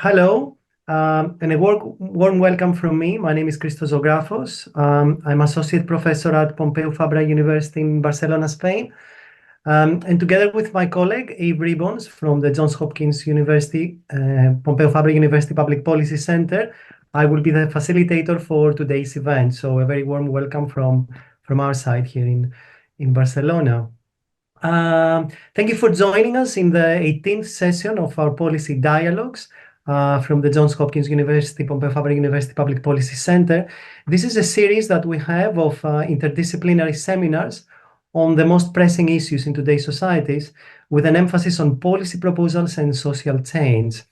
Hello, and a warm welcome from me. My name is Christos Zographos. I'm Associate Professor at Pompeu Fabra University in Barcelona, Spain. And together with my colleague, Abe Ribbons from the Johns Hopkins University, Pompeu Fabra University Public Policy Center, I will be the facilitator for today's event. So a very warm welcome from our side here in Barcelona. Thank you for joining us in the 18th session of our policy dialogues from the Johns Hopkins University, Pompeu Fabra University Public Policy Center. This is a series that we have of interdisciplinary seminars on the most pressing issues in today's societies, with an emphasis on policy proposals and social change.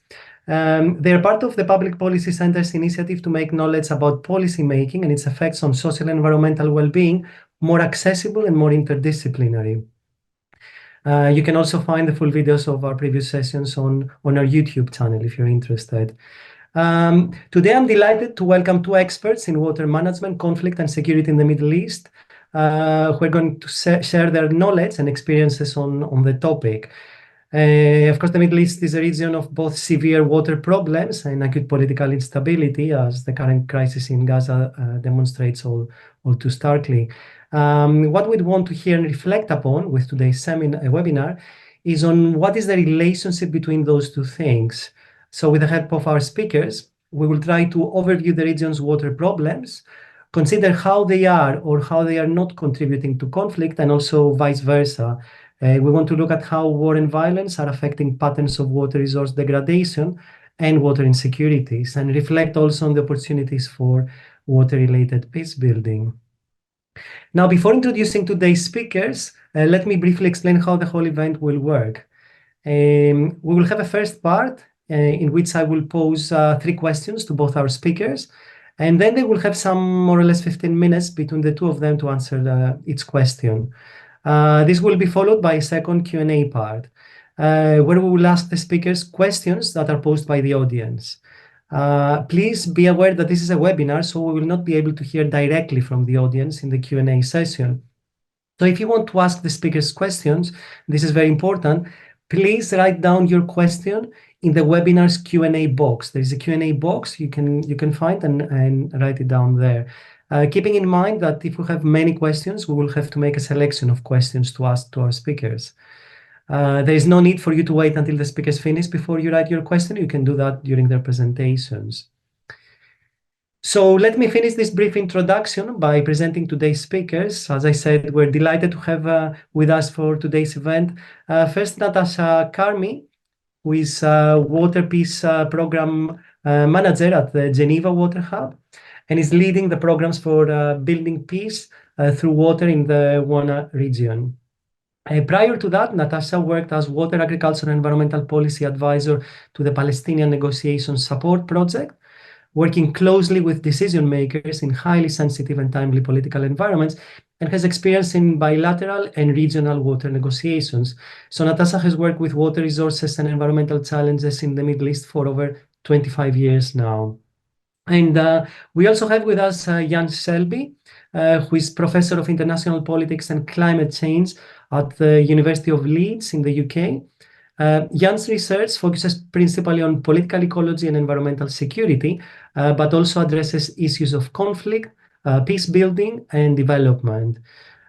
They are part of the Public Policy Center's initiative to make knowledge about policy making and its effects on social and environmental well-being more accessible and more interdisciplinary. You can also find the full videos of our previous sessions on our YouTube channel if you're interested. Today, I'm delighted to welcome two experts in water management, conflict, and security in the Middle East, who are going to share their knowledge and experiences on the topic. Of course, the Middle East is a region of both severe water problems and acute political instability, as the current crisis in Gaza demonstrates all too starkly. What we'd want to hear and reflect upon with today's webinar is on what is the relationship between those two things. So with the help of our speakers, we will try to overview the region's water problems, consider how they are or how they are not contributing to conflict, and also vice versa. We want to look at how war and violence are affecting patterns of water resource degradation and water insecurities, and reflect also on the opportunities for water-related peace building. Now, before introducing today's speakers, let me briefly explain how the whole event will work. We will have a first part in which I will pose 3 questions to both our speakers, and then they will have some more or less 15 minutes between the two of them to answer each question. This will be followed by a second Q&A part, where we will ask the speakers questions that are posed by the audience. Please be aware that this is a webinar, so we will not be able to hear directly from the audience in the Q&A session. So if you want to ask the speakers questions, this is very important. Please write down your question in the webinar's Q&A box. There is a Q&A box you can find and write it down there. Keeping in mind that if we have many questions, we will have to make a selection of questions to ask to our speakers. There is no need for you to wait until the speakers finish before you write your question. You can do that during their presentations. So let me finish this brief introduction by presenting today's speakers. As I said, we're delighted to have with us for today's event. First, Natasha Carmi, who is Water Peace Program Manager at the Geneva Water Hub, and is leading the programs for building peace through water in the WANA region. Prior to that, Natasha worked as Water, Agriculture, and Environmental Policy Advisor to the Palestinian Negotiation Support Project, working closely with decision makers in highly sensitive and timely political environments, and has experience in bilateral and regional water negotiations. So Natasha has worked with water resources and environmental challenges in the Middle East for over 25 years now. And we also have with us Jan Selby, who is Professor of International Politics and Climate Change at the University of Leeds in the UK. Jan's research focuses principally on political ecology and environmental security, but also addresses issues of conflict, peace building and development,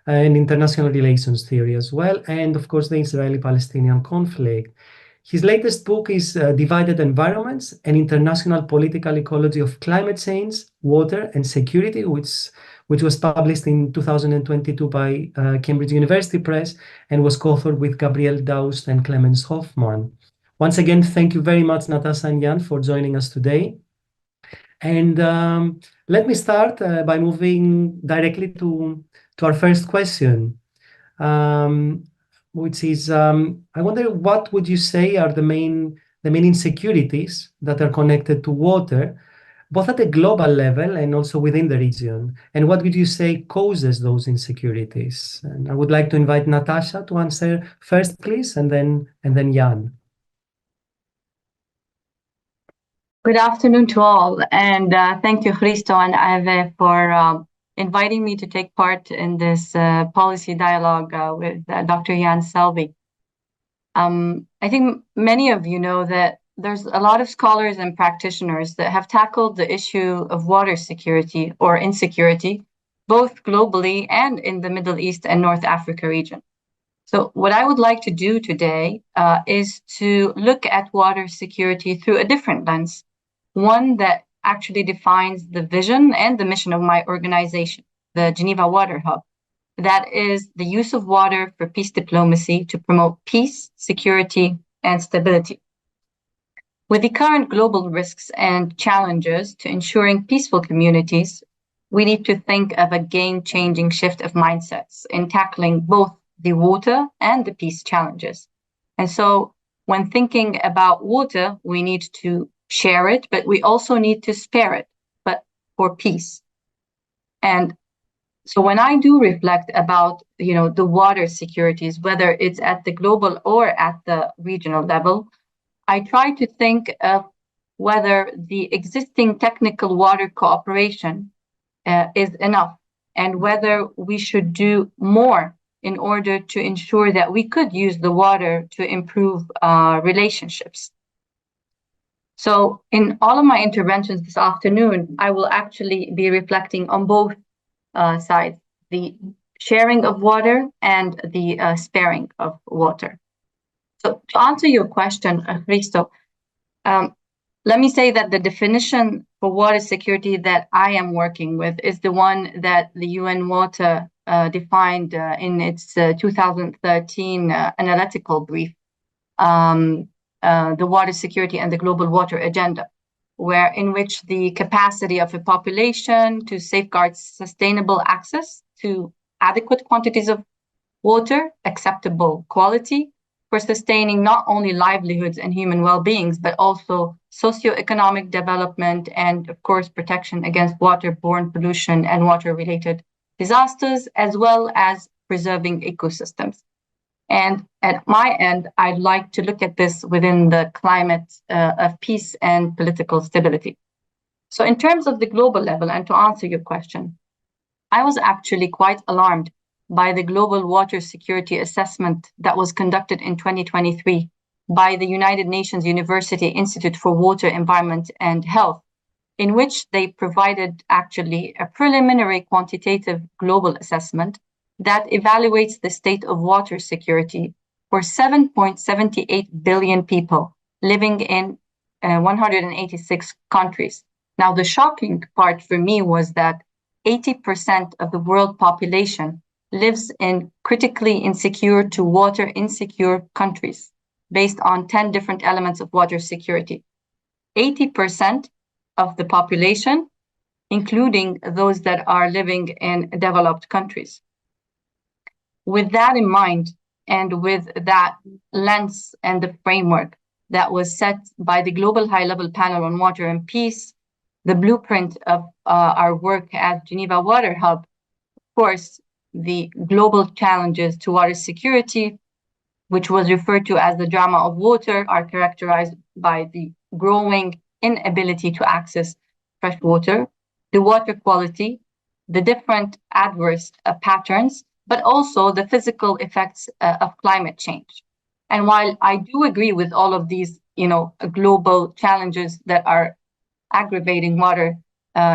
and international relations theory as well, and of course the Israeli-Palestinian conflict. His latest book is Divided Environments, an International Political Ecology of Climate Change, Water and Security, which was published in 2022 by Cambridge University Press and was co-authored with Gabriel Daust and Clemens Hoffman. Once again, thank you very much, Natasha and Jan, for joining us today. And let me start by moving directly to our first question, which is, I wonder, what would you say are the main insecurities that are connected to water, both at a global level and also within the region? And what would you say causes those insecurities? And I would like to invite Natasha to answer first, please, and then Jan. Good afternoon to all, and thank you, Christo and Ave, for inviting me to take part in this policy dialogue with Dr. Jan Selby. I think many of you know that there's a lot of scholars and practitioners that have tackled the issue of water security or insecurity, both globally and in the Middle East and North Africa region. So what I would like to do today is to look at water security through a different lens, one that actually defines the vision and the mission of my organization, the Geneva Water Hub. That is the use of water for peace diplomacy to promote peace, security, and stability. With the current global risks and challenges to ensuring peaceful communities, we need to think of a game-changing shift of mindsets in tackling both the water and the peace challenges. And so when thinking about water, we need to share it, but we also need to spare it, but for peace. And so when I do reflect about, the water securities, whether it's at the global or at the regional level, I try to think of whether the existing technical water cooperation is enough and whether we should do more in order to ensure that we could use the water to improve relationships. So in all of my interventions this afternoon, I will actually be reflecting on both sides, the sharing of water and the sparing of water. So to answer your question, Christo, let me say that the definition for water security that I am working with is the one that the UN Water defined in its 2013 analytical brief, the Water Security and the Global Water Agenda, in which the capacity of a population to safeguard sustainable access to adequate quantities of water, acceptable quality, for sustaining not only livelihoods and human well-beings, but also socioeconomic development and, of course, protection against waterborne pollution and water-related disasters, as well as preserving ecosystems. And at my end, I'd like to look at this within the climate of peace and political stability. So in terms of the global level, and to answer your question, I was actually quite alarmed by the Global Water Security Assessment that was conducted in 2023 by the United Nations University Institute for Water, Environment and Health, in which they provided actually a preliminary quantitative global assessment that evaluates the state of water security for 7.78 billion people living in 186 countries. Now, the shocking part for me was that 80% of the world population lives in critically insecure to water insecure countries based on 10 different elements of water security. 80% of the population, including those that are living in developed countries. With that in mind, and with that lens and the framework that was set by the Global High-Level Panel on Water and Peace, the blueprint of our work at Geneva Water Hub, of course, the global challenges to water security, which was referred to as the drama of water, are characterized by the growing inability to access fresh water, the water quality, the different adverse patterns, but also the physical effects of climate change. And while I do agree with all of these, global challenges that are aggravating water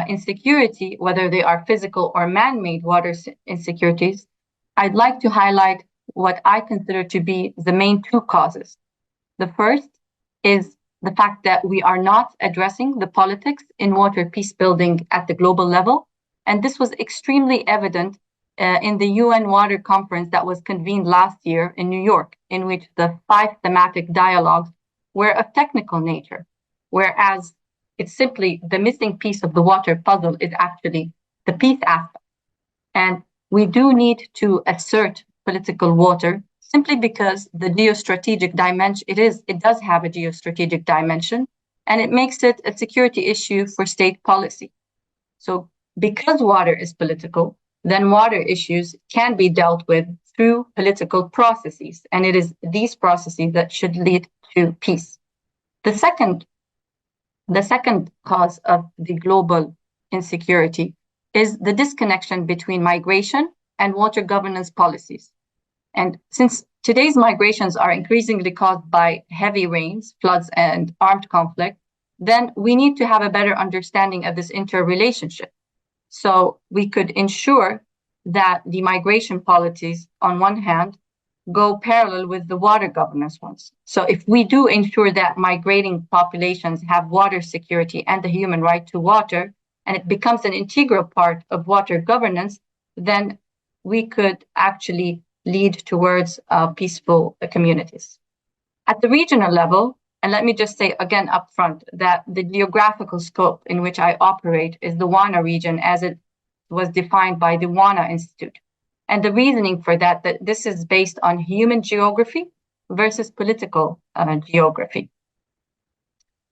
insecurity, whether they are physical or man-made water insecurities, I'd like to highlight what I consider to be the main two causes. The first is the fact that we are not addressing the politics in water peace building at the global level. And this was extremely evident in the UN Water Conference that was convened last year in New York, in which the 5 thematic dialogues were of technical nature, whereas it's simply the missing piece of the water puzzle is actually the peace aspect. And we do need to assert political water simply because the geostrategic dimension, it does have a geostrategic dimension, and it makes it a security issue for state policy. So because water is political, then water issues can be dealt with through political processes, and it is these processes that should lead to peace. The second cause of the global insecurity is the disconnection between migration and water governance policies. And since today's migrations are increasingly caused by heavy rains, floods, and armed conflict, then we need to have a better understanding of this interrelationship. So we could ensure that the migration policies, on one hand, go parallel with the water governance ones. So if we do ensure that migrating populations have water security and the human right to water, and it becomes an integral part of water governance, then we could actually lead towards peaceful communities. At the regional level, and let me just say again upfront that the geographical scope in which I operate is the WANA region as it was defined by the WANA Institute. And the reasoning for that this is based on human geography versus political geography.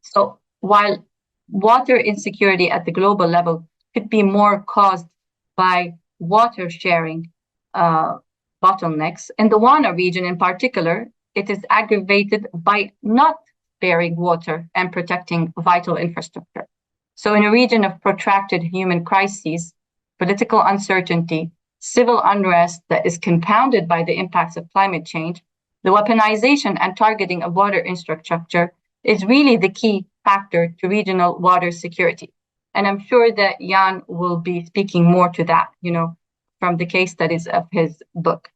So while water insecurity at the global level could be more caused by water sharing bottlenecks, in the WANA region in particular, it is aggravated by not sparing water and protecting vital infrastructure. So in a region of protracted human crises, political uncertainty, civil unrest that is compounded by the impacts of climate change, the weaponization and targeting of water infrastructure is really the key factor to regional water security. And I'm sure that Jan will be speaking more to that, from the case studies of his book.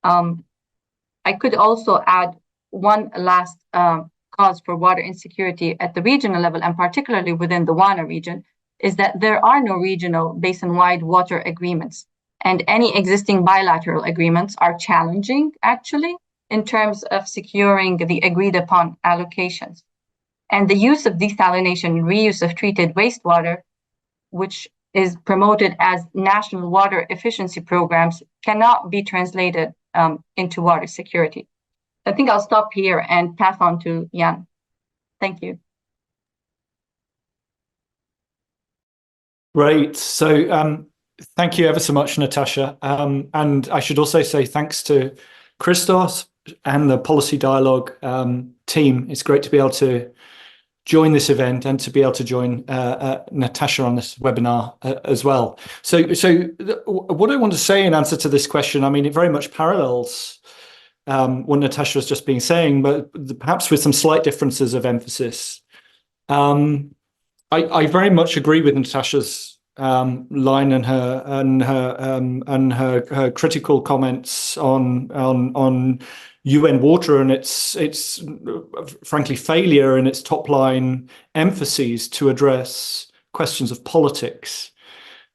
I could also add one last cause for water insecurity at the regional level, and particularly within the WANA region, is that there are no regional basin-wide water agreements. And any existing bilateral agreements are challenging, actually, in terms of securing the agreed-upon allocations. And the use of desalination and reuse of treated wastewater, which is promoted as national water efficiency programs, cannot be translated into water security. I think I'll stop here and pass on to Jan. Thank you. Great. So thank you ever so much, Natasha. And I should also say thanks to Christos and the Policy Dialogue team. It's great to be able to join this event and to be able to join Natasha on this webinar as well. So what I want to say in answer to this question, I mean, it very much parallels what Natasha was just saying, but perhaps with some slight differences of emphasis. I very much agree with Natasha's line and her critical comments on UN water and its frankly failure in its top line emphases to address questions of politics.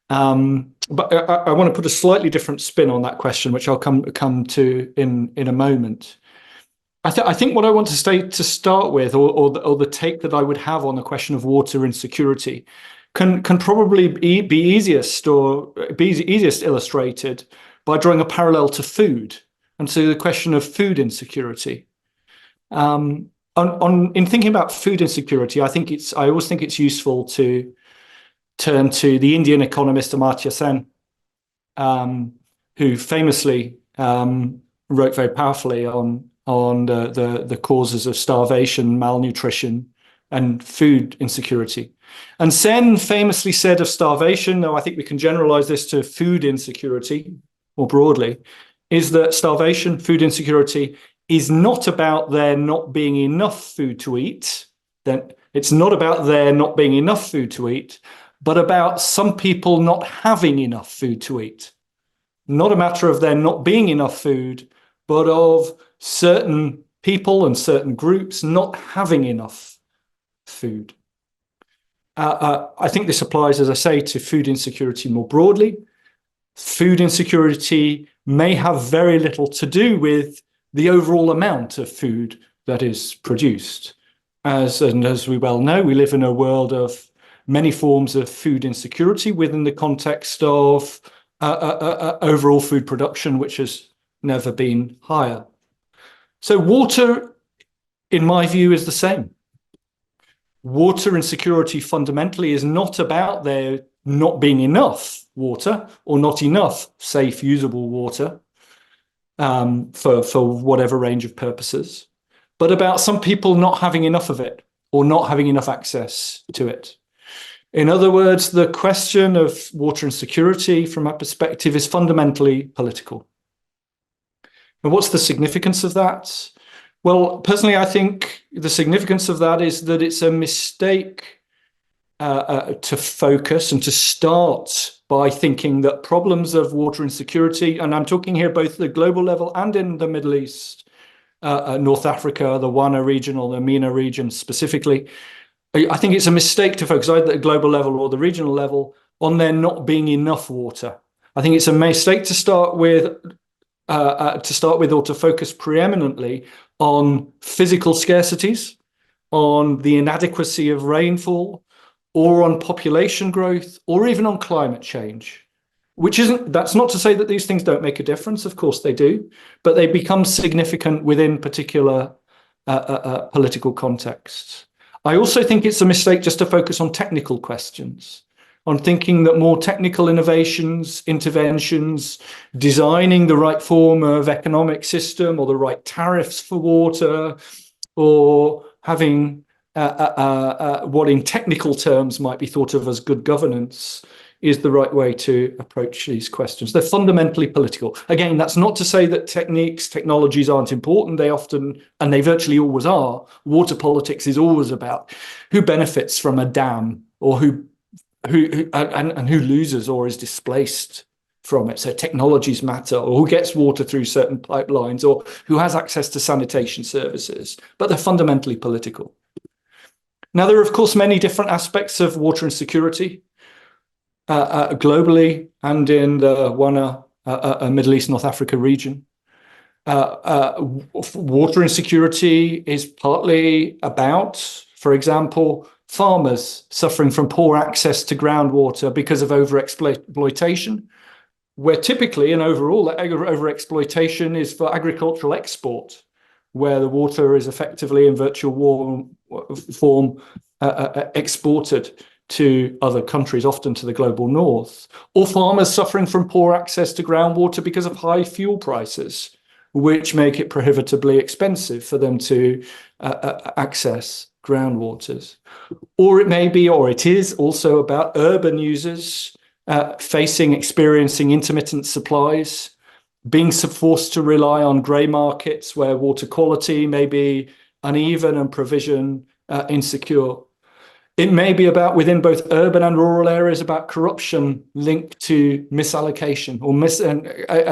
But I want to put a slightly different spin on that question, which I'll come to in a moment. I think what I want to say to start with, or the take that I would have on the question of water insecurity, can probably be easiest illustrated by drawing a parallel to food and to the question of food insecurity. In thinking about food insecurity, I always think it's useful to turn to the Indian economist Amartya Sen, who famously wrote very powerfully on the causes of starvation, malnutrition, and food insecurity. And Sen famously said of starvation, though I think we can generalize this to food insecurity more broadly, is that starvation, food insecurity, is not about there not being enough food to eat. Then it's not about there not being enough food to eat, but about some people not having enough food to eat. Not a matter of there not being enough food, but of certain people and certain groups not having enough food. I think this applies, as I say, to food insecurity more broadly. Food insecurity may have very little to do with the overall amount of food that is produced. As we well know, we live in a world of many forms of food insecurity within the context of overall food production, which has never been higher. So water, in my view, is the same. Water insecurity fundamentally is not about there not being enough water or not enough safe, usable water for whatever range of purposes, but about some people not having enough of it or not having enough access to it. In other words, the question of water insecurity, from my perspective, is fundamentally political. And what's the significance of that? Well, personally, I think the significance of that is that it's a mistake to focus and to start by thinking that problems of water insecurity, and I'm talking here both at the global level and in the Middle East, North Africa, the WANA region or the MENA region specifically, I think it's a mistake to focus either at the global level or the regional level on there not being enough water. I think it's a mistake to start with or to focus preeminently on physical scarcities, on the inadequacy of rainfall, or on population growth, or even on climate change. That's not to say that these things don't make a difference, of course they do, but they become significant within particular political contexts. I also think it's a mistake just to focus on technical questions, on thinking that more technical innovations, interventions, designing the right form of economic system or the right tariffs for water, or having what in technical terms might be thought of as good governance is the right way to approach these questions. They're fundamentally political. Again, that's not to say that technologies aren't important. They often, and they virtually always are. Water politics is always about who benefits from a dam, or who loses or is displaced from it. So technologies matter, or who gets water through certain pipelines, or who has access to sanitation services, but they're fundamentally political. Now, there are, of course, many different aspects of water insecurity globally and in the WANA, Middle East, North Africa region. Water insecurity is partly about, for example, farmers suffering from poor access to groundwater because of overexploitation, where typically and overall overexploitation is for agricultural export, where the water is effectively in virtual form exported to other countries, often to the global north, or farmers suffering from poor access to groundwater because of high fuel prices, which make it prohibitively expensive for them to access groundwaters. Or it may be, or it is also about urban users experiencing intermittent supplies, being forced to rely on grey markets where water quality may be uneven and provision insecure. It may be about, within both urban and rural areas, about corruption linked to misallocation, or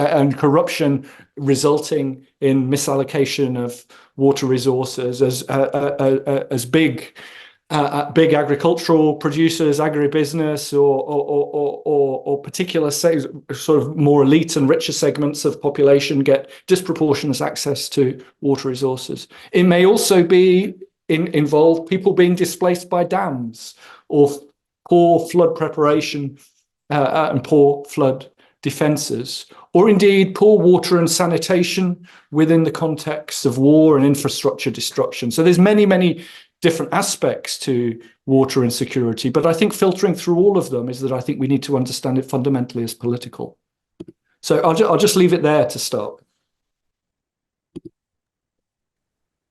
and corruption resulting in misallocation of water resources as big agricultural producers, agribusiness, or particular sort of more elite and richer segments of population get disproportionate access to water resources. It may also be involve people being displaced by dams, or poor flood preparation and poor flood defences, or indeed poor water and sanitation within the context of war and infrastructure destruction. So there's many different aspects to water insecurity, but I think filtering through all of them is that I think we need to understand it fundamentally as political. So I'll just leave it there to start.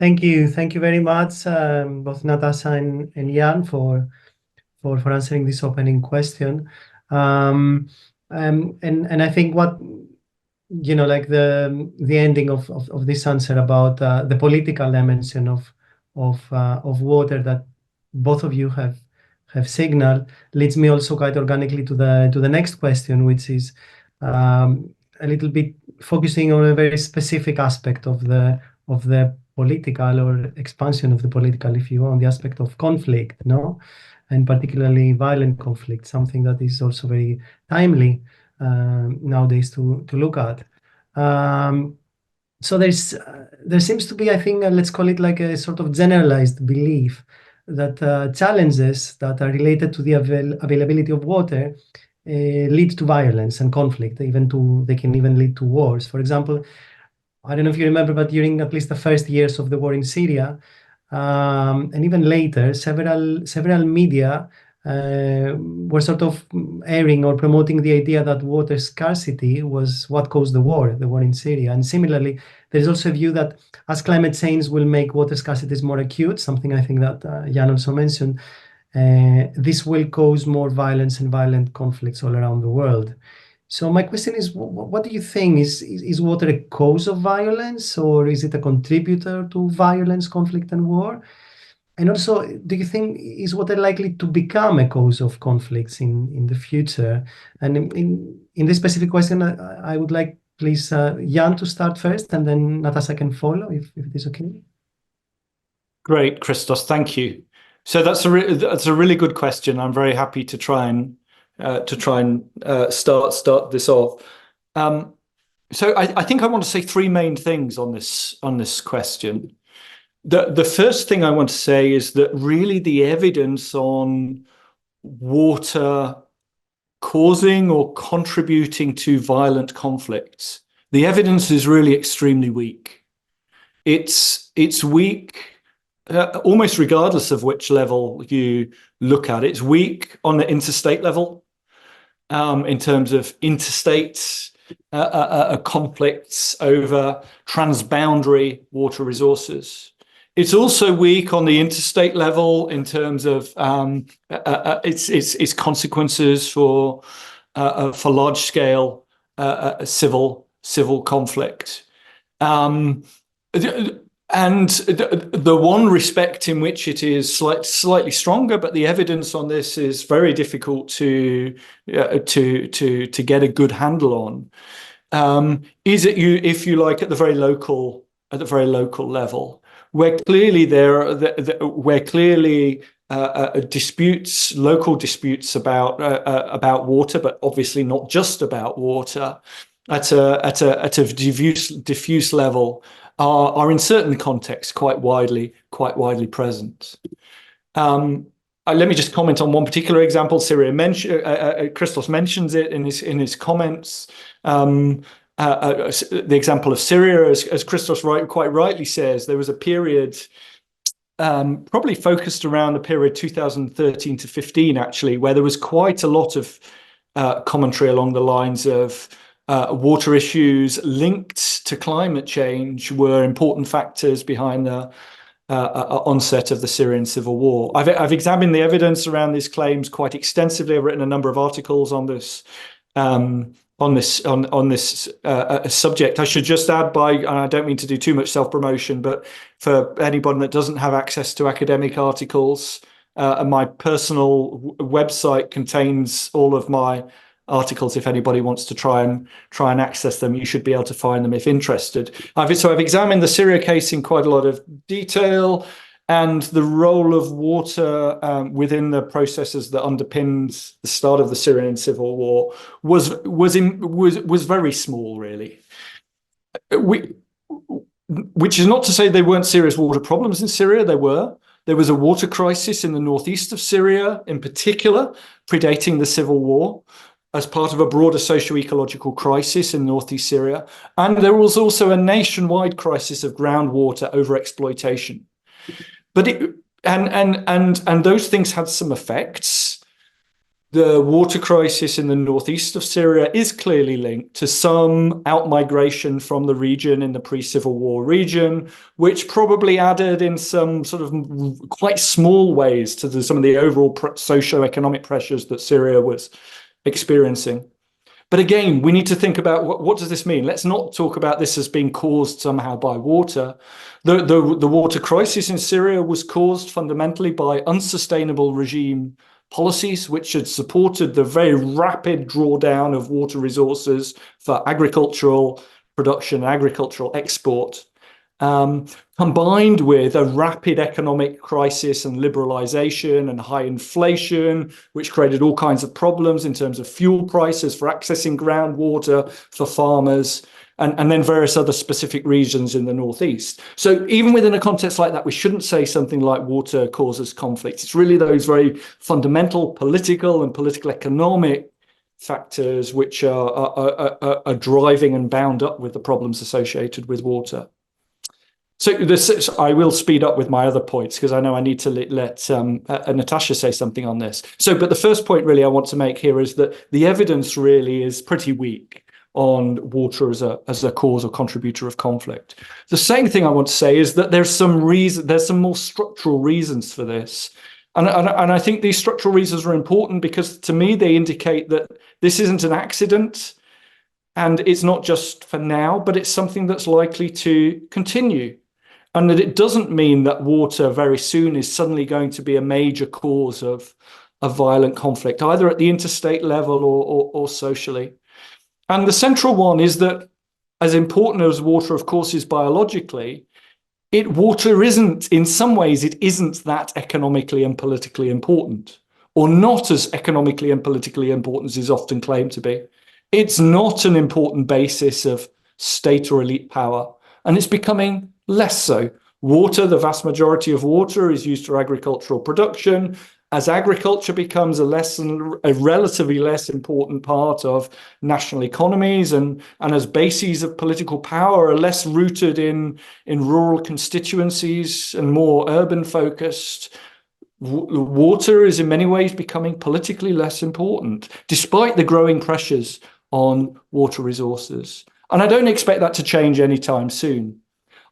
Thank you very much, both Natasha and Jan, for answering this opening question. And I think what like the ending of this answer about the political dimension of water that both of you have signaled leads me also quite organically to the next question, which is a little bit focusing on a very specific aspect of the political, or expansion of the political, if you want, the aspect of conflict, and particularly violent conflict, something that is also very timely nowadays to look at. So there seems to be, I think, let's call it like a sort of generalized belief that challenges that are related to the availability of water lead to violence and conflict, they can even lead to wars. For example, I don't know if you remember, but during at least the first years of the war in Syria, and even later, several media were sort of airing or promoting the idea that water scarcity was what caused the war in Syria. And similarly, there's also a view that as climate change will make water scarcities more acute, something I think that Jan also mentioned, this will cause more violence and violent conflicts all around the world. So my question is, what do you think? Is water a cause of violence, or is it a contributor to violence, conflict, and war? And also, do you think is water likely to become a cause of conflicts in the future? And in this specific question, I would like, please, Jan to start first, and then Natasha can follow, if it is okay. Great, Christos, thank you. So that's a really good question. I'm very happy to try and start this off. So I think I want to say three main things on this question. The first thing I want to say is that really the evidence on water causing or contributing to violent conflicts, the evidence is really extremely weak. It's weak almost regardless of which level you look at. It's weak on the interstate level in terms of interstate conflicts over transboundary water resources. It's also weak on the interstate level in terms of its consequences for large-scale civil conflict. And the one respect in which it is slightly stronger, but the evidence on this is very difficult to get a good handle on, is it if you like, at the very local level, where clearly local disputes about water, but obviously not just about water, at a diffuse level, are in certain contexts quite widely present. Let me just comment on one particular example. Christos mentions it in his comments. The example of Syria, as Christos quite rightly says, there was a period probably focused around the period 2013 to 15, actually, where there was quite a lot of commentary along the lines of water issues linked to climate change were important factors behind the onset of the Syrian civil war. I've examined the evidence around these claims quite extensively. I've written a number of articles on this subject. I should just add, and I don't mean to do too much self-promotion, but for anybody that doesn't have access to academic articles, my personal website contains all of my articles. If anybody wants to try and access them, you should be able to find them if interested. I've examined the Syria case in quite a lot of detail, and the role of water within the processes that underpinned the start of the Syrian civil war was very small, really. Which is not to say there weren't serious water problems in Syria. There were. There was a water crisis in the northeast of Syria, in particular, predating the civil war, as part of a broader socio-ecological crisis in northeast Syria. And there was also a nationwide crisis of groundwater overexploitation. But those things had some effects. The water crisis in the northeast of Syria is clearly linked to some outmigration from the region in the pre-civil war region, which probably added in some sort of quite small ways to some of the overall socio-economic pressures that Syria was experiencing. But again, we need to think about what does this mean? Let's not talk about this as being caused somehow by water. The water crisis in Syria was caused fundamentally by unsustainable regime policies, which had supported the very rapid drawdown of water resources for agricultural production, agricultural export, combined with a rapid economic crisis and liberalization and high inflation, which created all kinds of problems in terms of fuel prices for accessing groundwater for farmers, and then various other specific regions in the northeast. So even within a context like that, we shouldn't say something like water causes conflict. It's really those very fundamental political and political economic factors which are driving and bound up with the problems associated with water. So I will speed up with my other points because I know I need to let Natasha say something on this. But the first point really I want to make here is that the evidence really is pretty weak on water as a cause or contributor of conflict. The second thing I want to say is that there's some more structural reasons for this. And I think these structural reasons are important because to me, they indicate that this isn't an accident and it's not just for now, but it's something that's likely to continue. And that it doesn't mean that water very soon is suddenly going to be a major cause of violent conflict, either at the interstate level or socially. And the central one is that as important as water, of course, is biologically, water isn't, in some ways, it isn't that economically and politically important, or not as economically and politically important as is often claimed to be. It's not an important basis of state or elite power, and it's becoming less so. Water, the vast majority of water is used for agricultural production. As agriculture becomes a relatively less important part of national economies and as bases of political power are less rooted in rural constituencies and more urban focused, water is in many ways becoming politically less important, despite the growing pressures on water resources. And I don't expect that to change anytime soon.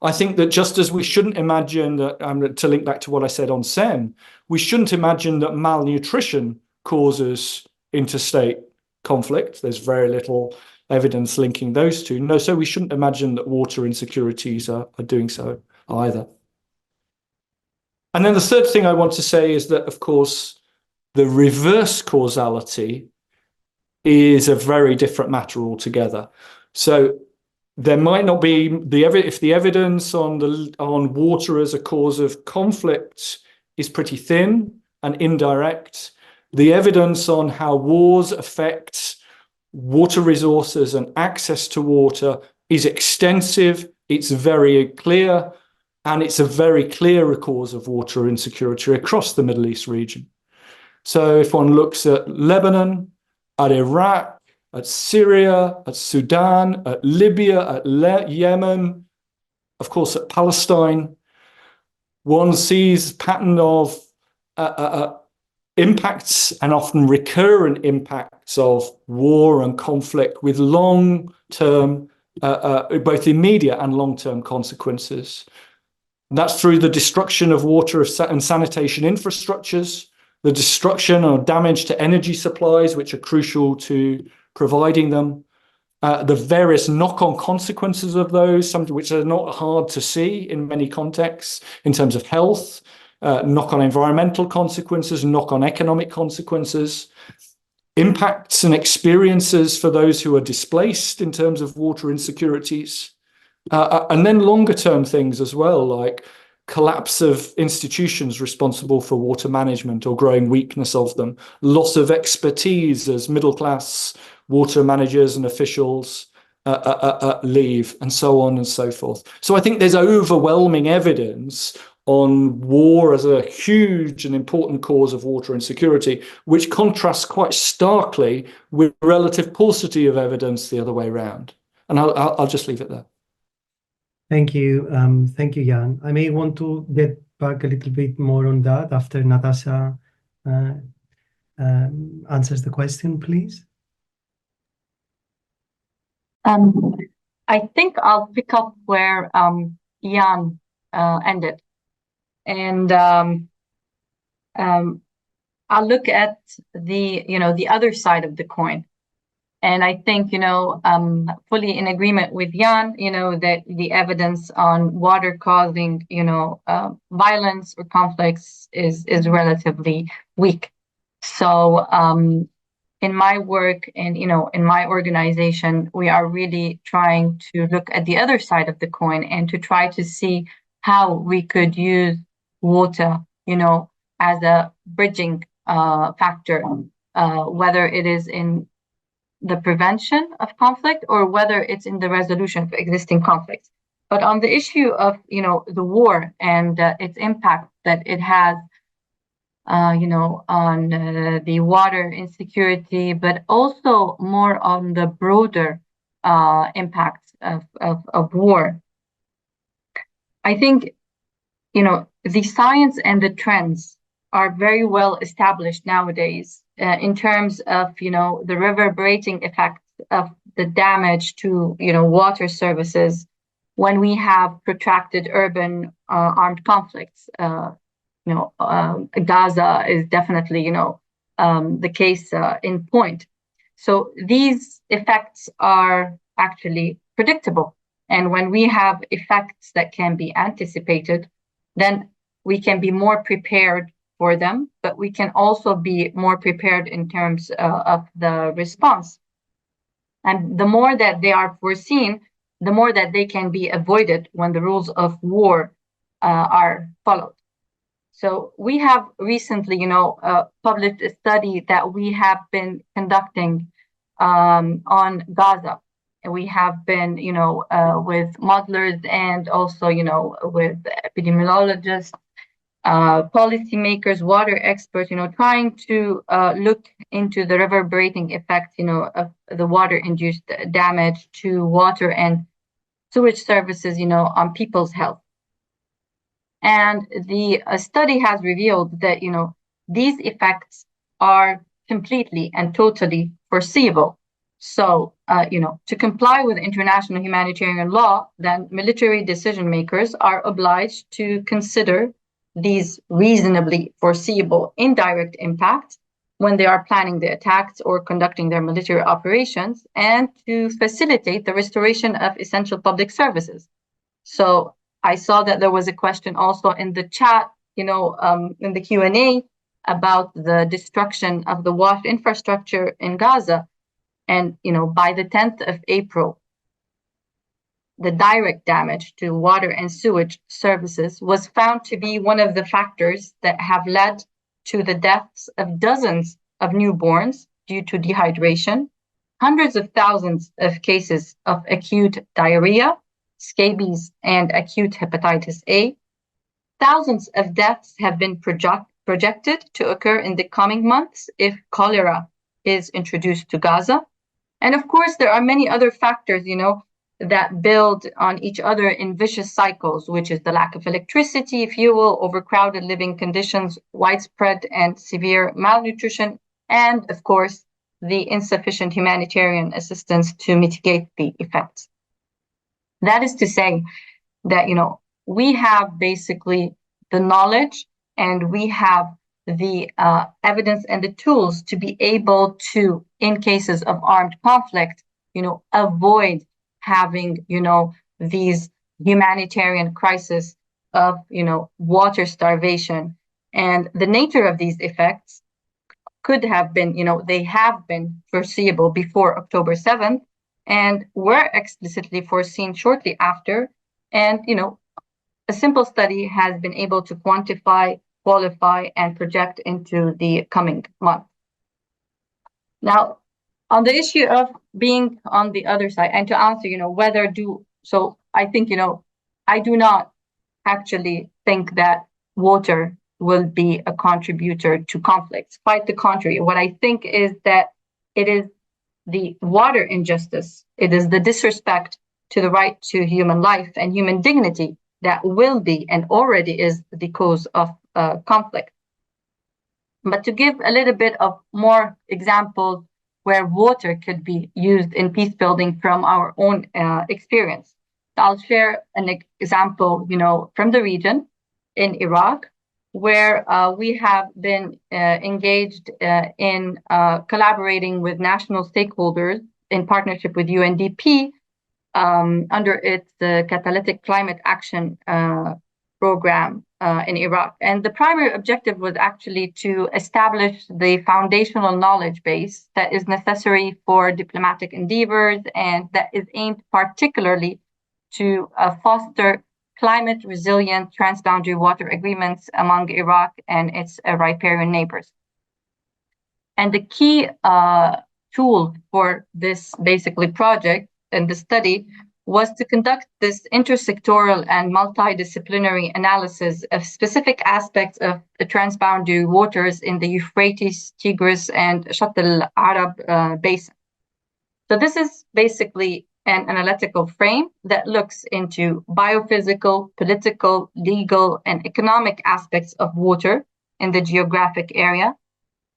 I think that just as we shouldn't imagine that, to link back to what I said on SEN, we shouldn't imagine that malnutrition causes interstate conflict. There's very little evidence linking those two. No, so we shouldn't imagine that water insecurities are doing so either. And then the third thing I want to say is that, of course, the reverse causality is a very different matter altogether. So there might not be if the evidence on water as a cause of conflict is pretty thin and indirect, the evidence on how wars affect water resources and access to water is extensive, it's very clear, and it's a very clear cause of water insecurity across the Middle East region. So if one looks at Lebanon, at Iraq, at Syria, at Sudan, at Libya, at Yemen, of course, at Palestine, one sees a pattern of impacts and often recurrent impacts of war and conflict with long-term, both immediate and long-term consequences. And that's through the destruction of water and sanitation infrastructures, the destruction or damage to energy supplies, which are crucial to providing them, the various knock-on consequences of those, some which are not hard to see in many contexts in terms of health, knock-on environmental consequences, knock-on economic consequences, impacts and experiences for those who are displaced in terms of water insecurities, and then longer-term things as well, like collapse of institutions responsible for water management or growing weakness of them, loss of expertise as middle-class water managers and officials leave, and so on and so forth. So I think there's overwhelming evidence on war as a huge and important cause of water insecurity, which contrasts quite starkly with relative paucity of evidence the other way around. And I'll just leave it there. Thank you. Thank you, Jan. I may want to get back a little bit more on that after Natasha answers the question, please. I think I'll pick up where Jan ended. And I'll look at the other side of the coin. And I think, fully in agreement with Jan, that the evidence on water causing, violence or conflicts is relatively weak. So in my work and, in my organization, we are really trying to look at the other side of the coin and to try to see how we could use water, as a bridging factor, whether it is in the prevention of conflict or whether it's in the resolution of existing conflicts. But on the issue of, the war and its impact that it has, on the water insecurity, but also more on the broader impacts of war. I think, the science and the trends are very well established nowadays in terms of, the reverberating effects of the damage to, water services when we have protracted urban armed conflicts. Gaza is definitely, the case in point. So these effects are actually predictable. And when we have effects that can be anticipated, then we can be more prepared for them, but we can also be more prepared in terms of the response. And the more that they are foreseen, the more that they can be avoided when the rules of war are followed. So we have recently, published a study that we have been conducting on Gaza. And we have been, with modelers and also, with epidemiologists, policymakers, water experts, trying to look into the reverberating effects, of the water-induced damage to water and sewage services, on people's health. And the study has revealed that, these effects are completely and totally foreseeable. So, to comply with international humanitarian law, then military decision makers are obliged to consider these reasonably foreseeable indirect impacts when they are planning the attacks or conducting their military operations, and to facilitate the restoration of essential public services. So I saw that there was a question also in the chat, in the Q&A about the destruction of the water infrastructure in Gaza. And, by the 10th of April, the direct damage to water and sewage services was found to be one of the factors that have led to the deaths of dozens of newborns due to dehydration, hundreds of thousands of cases of acute diarrhea, scabies, and acute hepatitis A. Thousands of deaths have been projected to occur in the coming months if cholera is introduced to Gaza. And of course, there are many other factors, that build on each other in vicious cycles, which is the lack of electricity, fuel, overcrowded living conditions, widespread and severe malnutrition, and of course, the insufficient humanitarian assistance to mitigate the effects. That is to say that, we have basically the knowledge and we have the evidence and the tools to be able to, in cases of armed conflict, avoid having, these humanitarian crises of, water starvation. And the nature of these effects could have been, they have been foreseeable before October 7th and were explicitly foreseen shortly after. And, a simple study has been able to quantify, qualify, and project into the coming month. Now, on the issue of being on the other side, and to answer, so I think, I do not actually think that water will be a contributor to conflicts. Quite the contrary. What I think is that it is the water injustice, it is the disrespect to the right to human life and human dignity that will be and already is the cause of conflict. But to give a little bit of more examples where water could be used in peace building from our own experience, I'll share an example, from the region in Iraq, where we have been engaged in collaborating with national stakeholders in partnership with UNDP under its Catalytic Climate Action Program in Iraq. And the primary objective was actually to establish the foundational knowledge base that is necessary for diplomatic endeavors and that is aimed particularly to foster climate resilient transboundary water agreements among Iraq and its riparian neighbors. And the key tool for this basically project and the study was to conduct this intersectoral and multidisciplinary analysis of specific aspects of the transboundary waters in the Euphrates, Tigris, and Shatt al-Arab basin. So this is basically an analytical frame that looks into biophysical, political, legal, and economic aspects of water in the geographic area.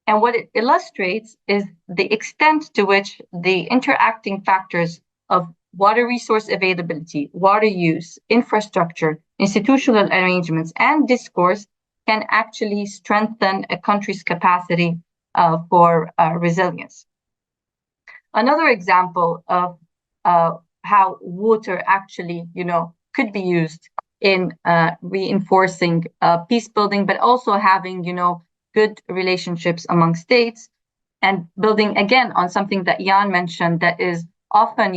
And what it illustrates is the extent to which the interacting factors of water resource availability, water use, infrastructure, institutional arrangements, and discourse can actually strengthen a country's capacity for resilience. Another example of how water actually, could be used in reinforcing peace building, but also having, good relationships among states, and building again on something that Jan mentioned that is often,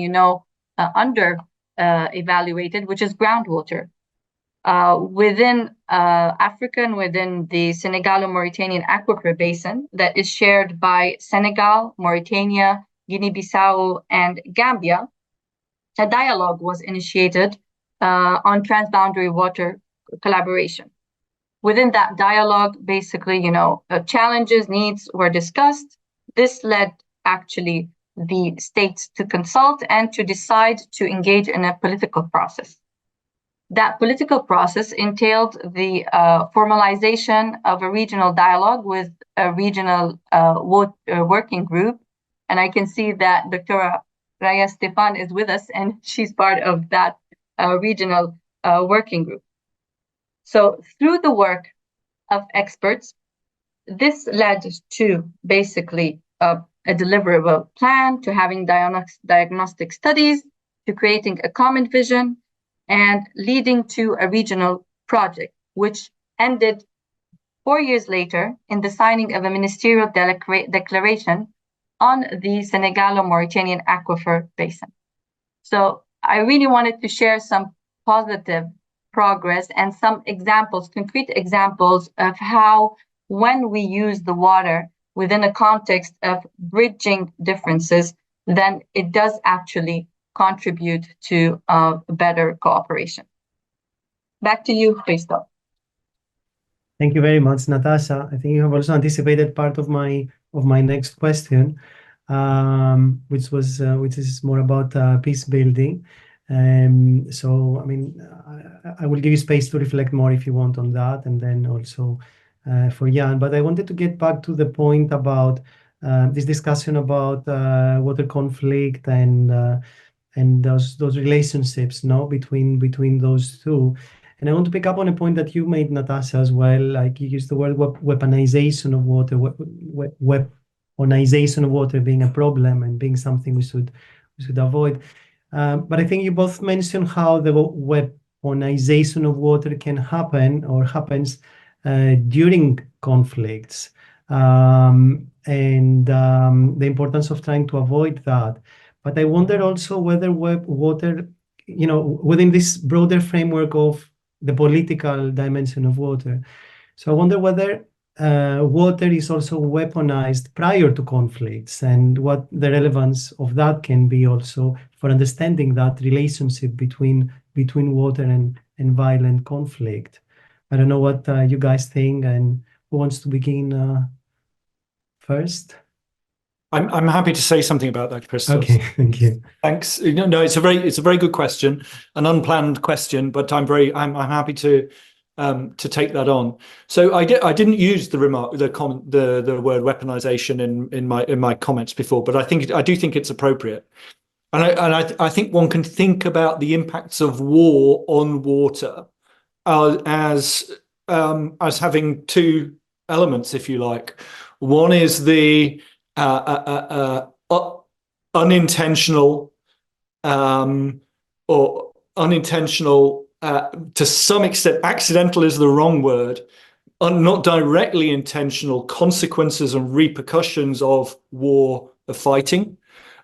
under evaluated, which is groundwater. Within Africa and within the Senegalo-Mauritanian aquifer basin that is shared by Senegal, Mauritania, Guinea-Bissau, and Gambia, a dialogue was initiated on transboundary water collaboration. Within that dialogue, basically, challenges, needs were discussed. This led actually the states to consult and to decide to engage in a political process. That political process entailed the formalization of a regional dialogue with a regional working group. And I can see that Dr. Raya Stefan is with us, and she's part of that regional working group. So through the work of experts, this led to basically a deliverable plan, to having diagnostic studies, to creating a common vision, and leading to a regional project, which ended 4 years later in the signing of a ministerial declaration on the Senegalo-Mauritanian aquifer basin. So I really wanted to share some positive progress and some examples, concrete examples of how, when we use the water within a context of bridging differences, then it does actually contribute to better cooperation. Back to you, Christoph. Thank you very much, Natasha. I think you have also anticipated part of my next question, which is more about peace building. So, I mean, I will give you space to reflect more if you want on that, and then also for Jan. But I wanted to get back to the point about this discussion about water conflict and those relationships, between those two. And I want to pick up on a point that you made, Natasha, as well. Like, you used the word weaponization of water, weaponization of water being a problem and being something we should avoid. But I think you both mentioned how the weaponization of water can happen or happens during conflicts, and the importance of trying to avoid that. But I wonder also whether water, within this broader framework of the political dimension of water. So I wonder whether water is also weaponized prior to conflicts, and what the relevance of that can be also for understanding that relationship between water and violent conflict. I don't know what you guys think, and who wants to begin first? I'm happy to say something about that, Christoph. Okay, thank you. Thanks. No, it's a very good question, an unplanned question, but I'm happy to take that on. So I didn't use the word weaponization in my comments before, but I do think it's appropriate, and I think one can think about the impacts of war on water as having two elements, if you like. One is the unintentional or unintentional, to some extent, accidental is the wrong word, not directly intentional consequences and repercussions of war, of fighting.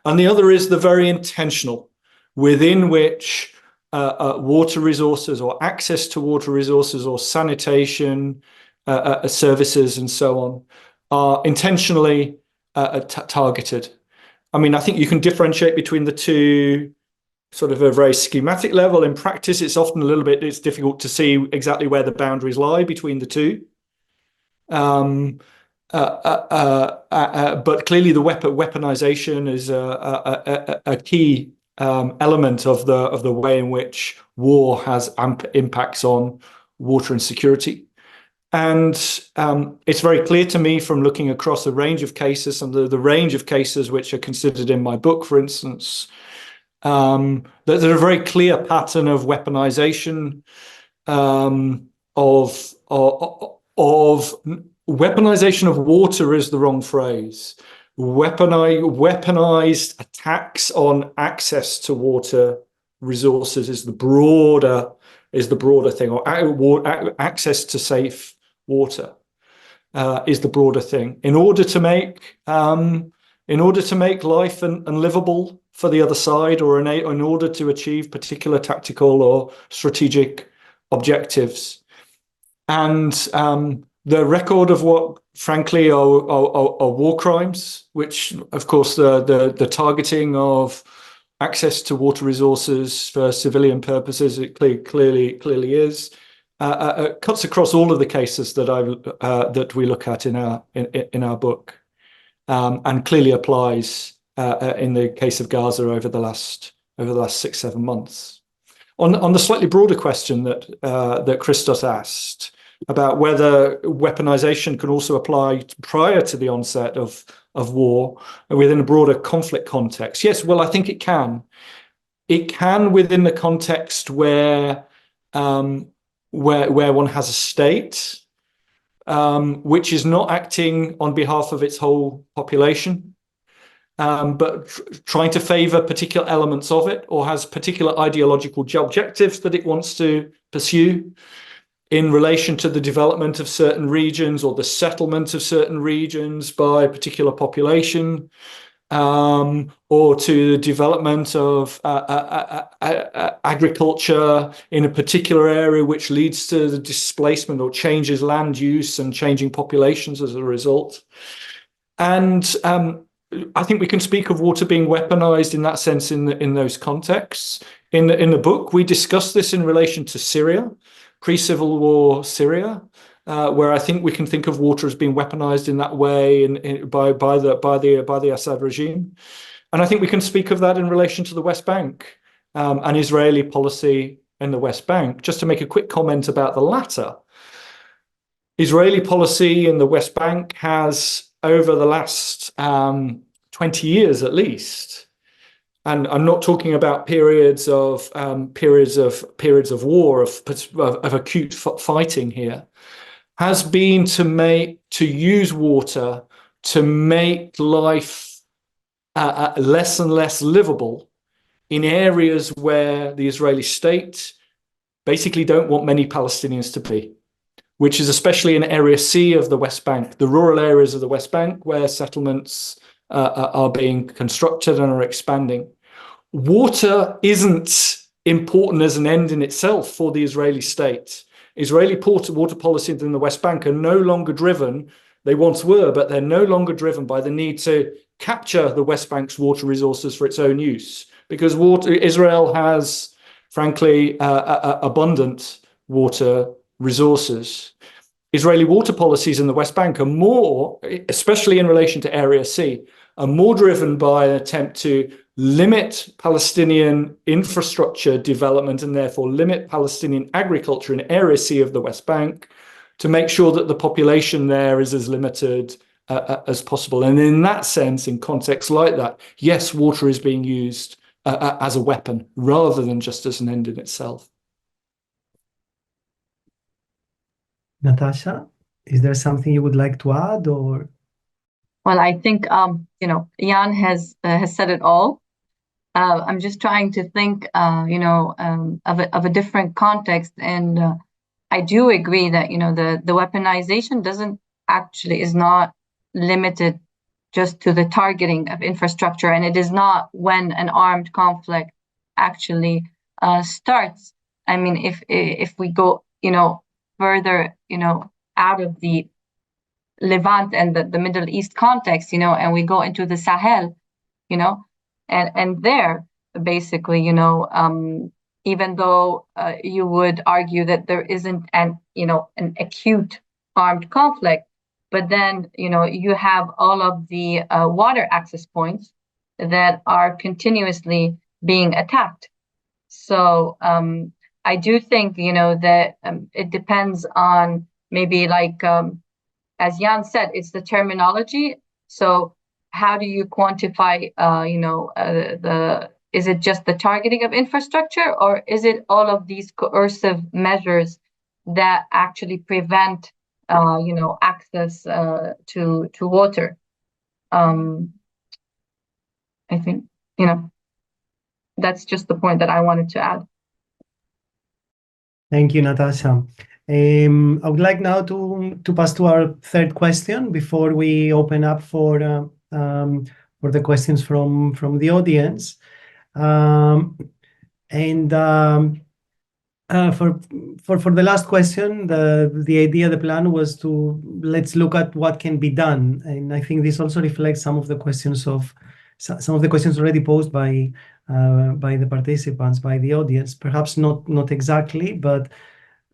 And the other is the very intentional, within which water resources or access to water resources or sanitation services and so on are intentionally targeted. I mean, I think you can differentiate between the two sort of a very schematic level. In practice, it's often it's difficult to see exactly where the boundaries lie between the two. But clearly the weaponization is a key element of the way in which war has impacts on water insecurity. And it's very clear to me from looking across a range of cases, and the range of cases which are considered in my book, for instance, that there's a very clear pattern of weaponization of of weaponization of water is the wrong phrase. Weaponized attacks on access to water resources is the broader thing, or access to safe water is the broader thing. In order to make life unlivable for the other side, or in order to achieve particular tactical or strategic objectives. And the record of what, frankly, are war crimes, which, of course, the targeting of access to water resources for civilian purposes, it clearly is, cuts across all of the cases that we look at in our book, and clearly applies in the case of Gaza over the last 6-7 months. On the slightly broader question that Christos asked about whether weaponization can also apply prior to the onset of war within a broader conflict context. Yes, well, I think it can. It can within the context where one has a state which is not acting on behalf of its whole population, but trying to favor particular elements of it, or has particular ideological objectives that it wants to pursue in relation to the development of certain regions or the settlement of certain regions by a particular population, or to the development of agriculture in a particular area, which leads to the displacement or changes land use and changing populations as a result. And I think we can speak of water being weaponized in that sense in those contexts. In the book, we discuss this in relation to Syria, pre-civil war Syria, where I think we can think of water as being weaponized in that way by the Assad regime. And I think we can speak of that in relation to the West Bank and Israeli policy in the West Bank. Just to make a quick comment about the latter, Israeli policy in the West Bank has, over the last 20 years at least, and I'm not talking about periods of war, of acute fighting here, has been to use water to make life less and less livable in areas where the Israeli state basically don't want many Palestinians to be, which is especially in Area C of the West Bank, the rural areas of the West Bank where settlements are being constructed and are expanding. Water isn't important as an end in itself for the Israeli state. Israeli water policies in the West Bank are no longer driven, they once were, but they're no longer driven by the need to capture the West Bank's water resources for its own use, because Israel has, frankly, abundant water resources. Israeli water policies in the West Bank are more, especially in relation to Area C, are more driven by an attempt to limit Palestinian infrastructure development and therefore limit Palestinian agriculture in Area C of the West Bank, to make sure that the population there is as limited as possible. And in that sense, in contexts like that, yes, water is being used as a weapon rather than just as an end in itself. Natasha, is there something you would like to add, or? Well, I think Jan has said it all. I'm just trying to think, of a different context, and I do agree that the weaponization is not limited just to the targeting of infrastructure, and it is not when an armed conflict actually starts. I mean, if we go further out of the Levant and the Middle East context, and we go into the Sahel, and there basically, even though you would argue that there isn't an acute armed conflict, but then you have all of the water access points that are continuously being attacked. So I do think that it depends on maybe as Jan said, it's the terminology. So how do you quantify is it just the targeting of infrastructure, or is it all of these coercive measures that actually prevent access to water. I think, that's just the point that I wanted to add. Thank you, Natasha. I would like now to pass to our third question before we open up for the questions from the audience. For the last question, the idea, the plan was to let's look at what can be done, and I think this also reflects some of the questions already posed by the participants, by the audience. Perhaps not exactly, but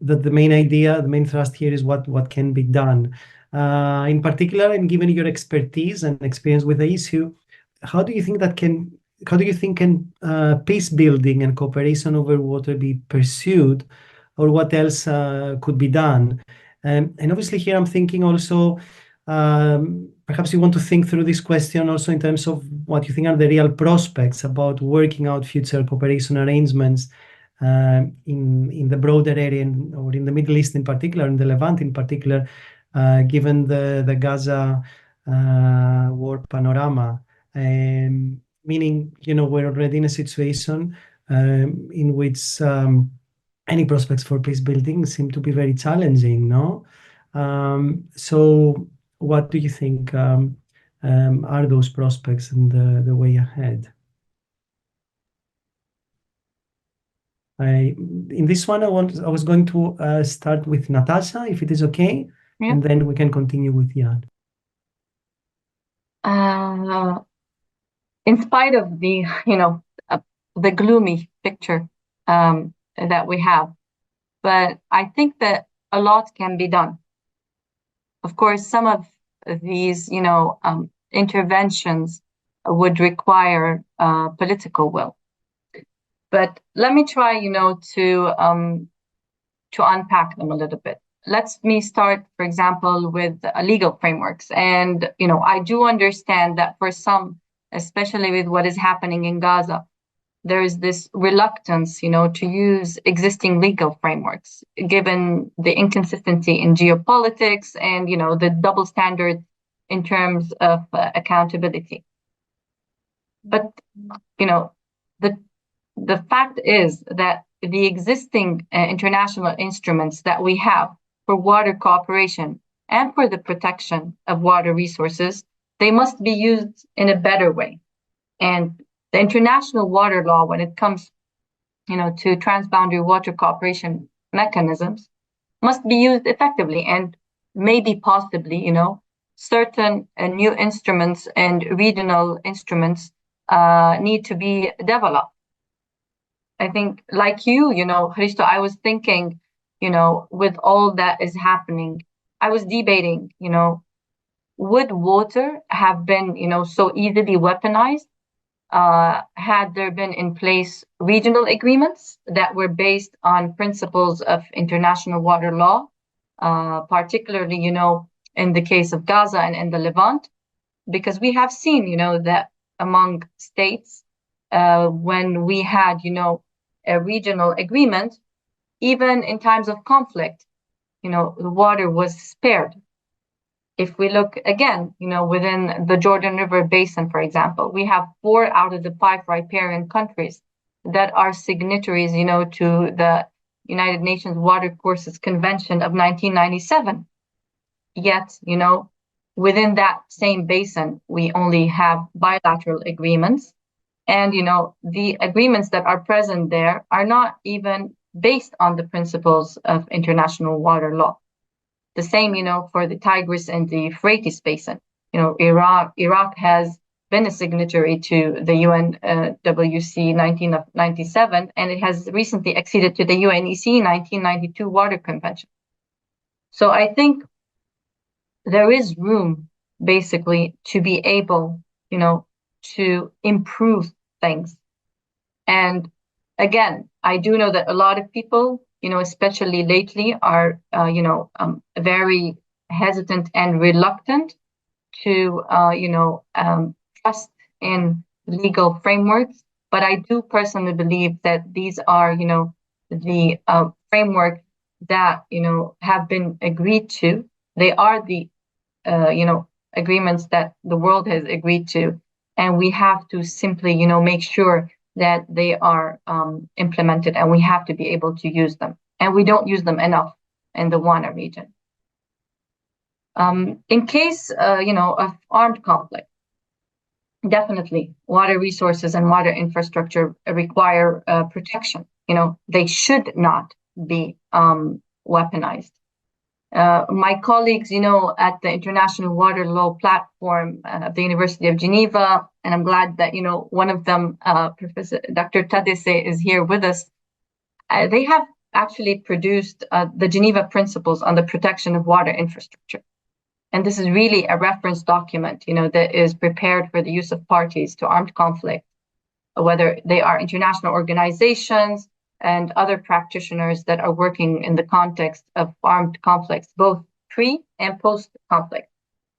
the main idea, the main thrust here is what can be done. In particular, and given your expertise and experience with the issue, how do you think can peace building and cooperation over water be pursued, or what else could be done? And obviously here I'm thinking also, perhaps you want to think through this question also in terms of what you think are the real prospects about working out future cooperation arrangements in the broader area or in the Middle East in particular, in the Levant in particular, given the Gaza war panorama. Meaning, we're already in a situation in which any prospects for peace building seem to be very challenging, no? So what do you think are those prospects and the way ahead? In this one, I was going to start with Natasha, if it is okay, and then we can continue with Jan. In spite of the, the gloomy picture that we have, but I think that a lot can be done. Of course, some of these, interventions would require political will. But let me try, to unpack them a little bit. Let me start, for example, with legal frameworks. And, I do understand that for some, especially with what is happening in Gaza, there is this reluctance, to use existing legal frameworks, given the inconsistency in geopolitics and, the double standard in terms of accountability. But, the fact is that the existing international instruments that we have for water cooperation and for the protection of water resources, they must be used in a better way. And the international water law, when it comes, to transboundary water cooperation mechanisms, must be used effectively, and maybe possibly, certain new instruments and regional instruments need to be developed. I think, like you, Christo, I was thinking, with all that is happening, I was debating, would water have been, so easily weaponized had there been in place regional agreements that were based on principles of international water law, particularly, in the case of Gaza and in the Levant, because we have seen, that among states, when we had, a regional agreement, even in times of conflict, the water was spared. If we look again, within the Jordan River Basin, for example, we have 4 out of the 5 riparian countries that are signatories, to the United Nations Water Courses Convention of 1997. Yet, within that same basin, we only have bilateral agreements. And, the agreements that are present there are not even based on the principles of international water law. The same, for the Tigris and the Euphrates Basin. Iraq has been a signatory to the UNWC 1997, and it has recently acceded to the UNEC 1992 Water Convention. So I think there is room, basically, to be able, to improve things. And again, I do know that a lot of people, especially lately, are, very hesitant and reluctant to, trust in legal frameworks. But I do personally believe that these are, the framework that, have been agreed to They are the agreements that the world has agreed to, and we have to simply make sure that they are implemented, and we have to be able to use them, and we don't use them enough in the WANA region. In case of armed conflict, definitely water resources and water infrastructure require protection. They should not be weaponized. My colleagues, at the International Water Law Platform at the University of Geneva, and I'm glad that, one of them, Professor Dr. Tadesse, is here with us. They have actually produced the Geneva Principles on the Protection of Water Infrastructure. And this is really a reference document, that is prepared for the use of parties to armed conflict, whether they are international organizations and other practitioners that are working in the context of armed conflicts, both pre and post-conflict.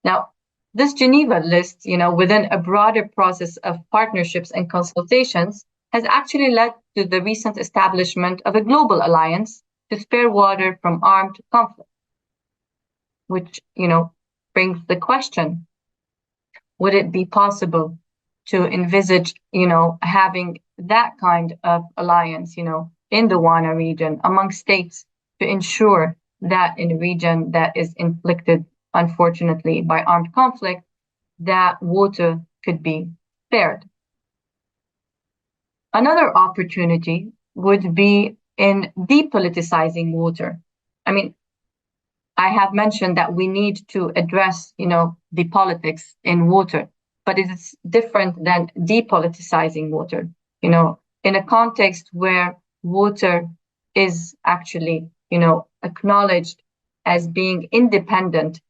Now, this Geneva list, within a broader process of partnerships and consultations, has actually led to the recent establishment of a global alliance to spare water from armed conflict, which, brings the question, would it be possible to envisage, having that kind of alliance, in the WANA region among states to ensure that in a region that is inflicted, unfortunately, by armed conflict, that water could be spared? Another opportunity would be in depoliticizing water. I have mentioned that we need to address, the politics in water, but it is different than depoliticizing water, in a context where water is actually, acknowledged as being independent,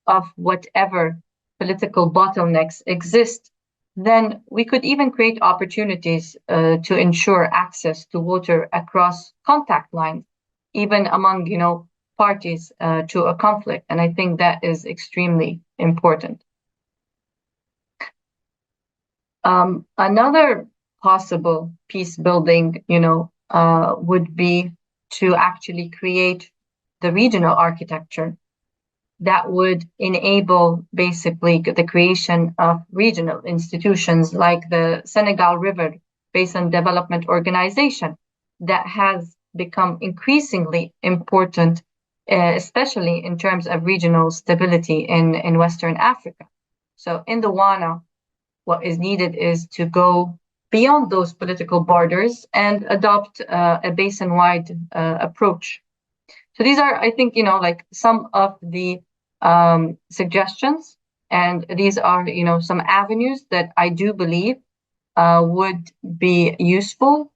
of whatever political bottlenecks exist. Then we could even create opportunities to ensure access to water across contact lines, even among, parties to a conflict. And I think that is extremely important. Another possible peace building, would be to actually create the regional architecture that would enable basically the creation of regional institutions like the Senegal River Basin Development Organization that has become increasingly important, especially in terms of regional stability in Western Africa. So in the WANA, what is needed is to go beyond those political borders and adopt a basin-wide approach. So these are, I think, some of the suggestions, and these are, some avenues that I do believe would be useful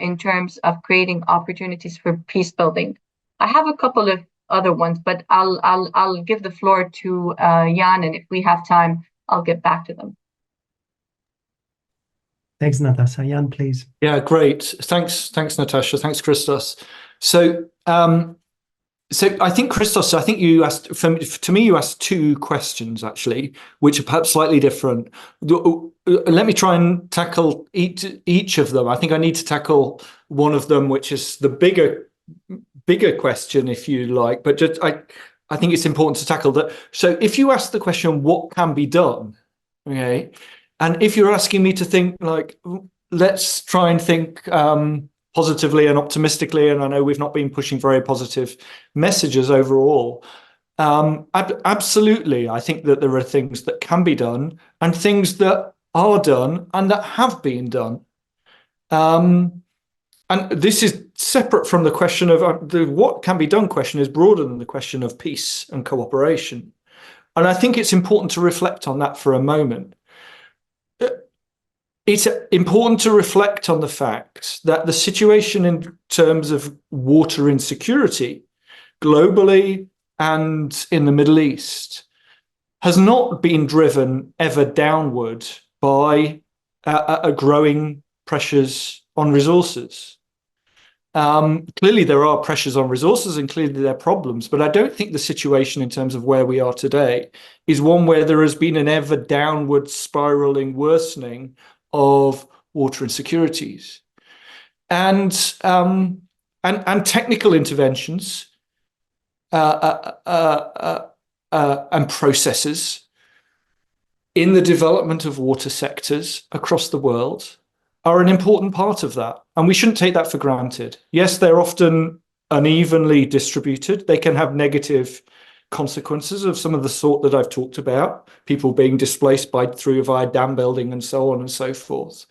in terms of creating opportunities for peace building. I have a couple of other ones, but I'll give the floor to Jan, and if we have time, I'll get back to them. Thanks, Natasha. Jan, please. Yeah, great. Thanks, Natasha. Thanks, Christos. So I think, Christos, you asked, to me, you asked two questions, actually, which are perhaps slightly different. Let me try and tackle each of them. I think I need to tackle one of them, which is the bigger question, if you like, but just I think it's important to tackle that. So if you ask the question, what can be done? Okay. And if you're asking me to think, let's try and think positively and optimistically, and I know we've not been pushing very positive messages overall, absolutely, I think that there are things that can be done and things that are done and that have been done. And this is separate from the question of the what can be done question is broader than the question of peace and cooperation. And I think it's important to reflect on that for a moment. It's important to reflect on the fact that the situation in terms of water insecurity globally and in the Middle East has not been driven ever downward by a growing pressures on resources. Clearly there are pressures on resources and clearly there are problems, but I don't think the situation in terms of where we are today is one where there has been an ever downward spiraling worsening of water insecurities. And technical interventions and processes in the development of water sectors across the world are an important part of that. And we shouldn't take that for granted. Yes, they're often unevenly distributed. They can have negative consequences of some of the sort that I've talked about, people being displaced via dam building and so on and so forth.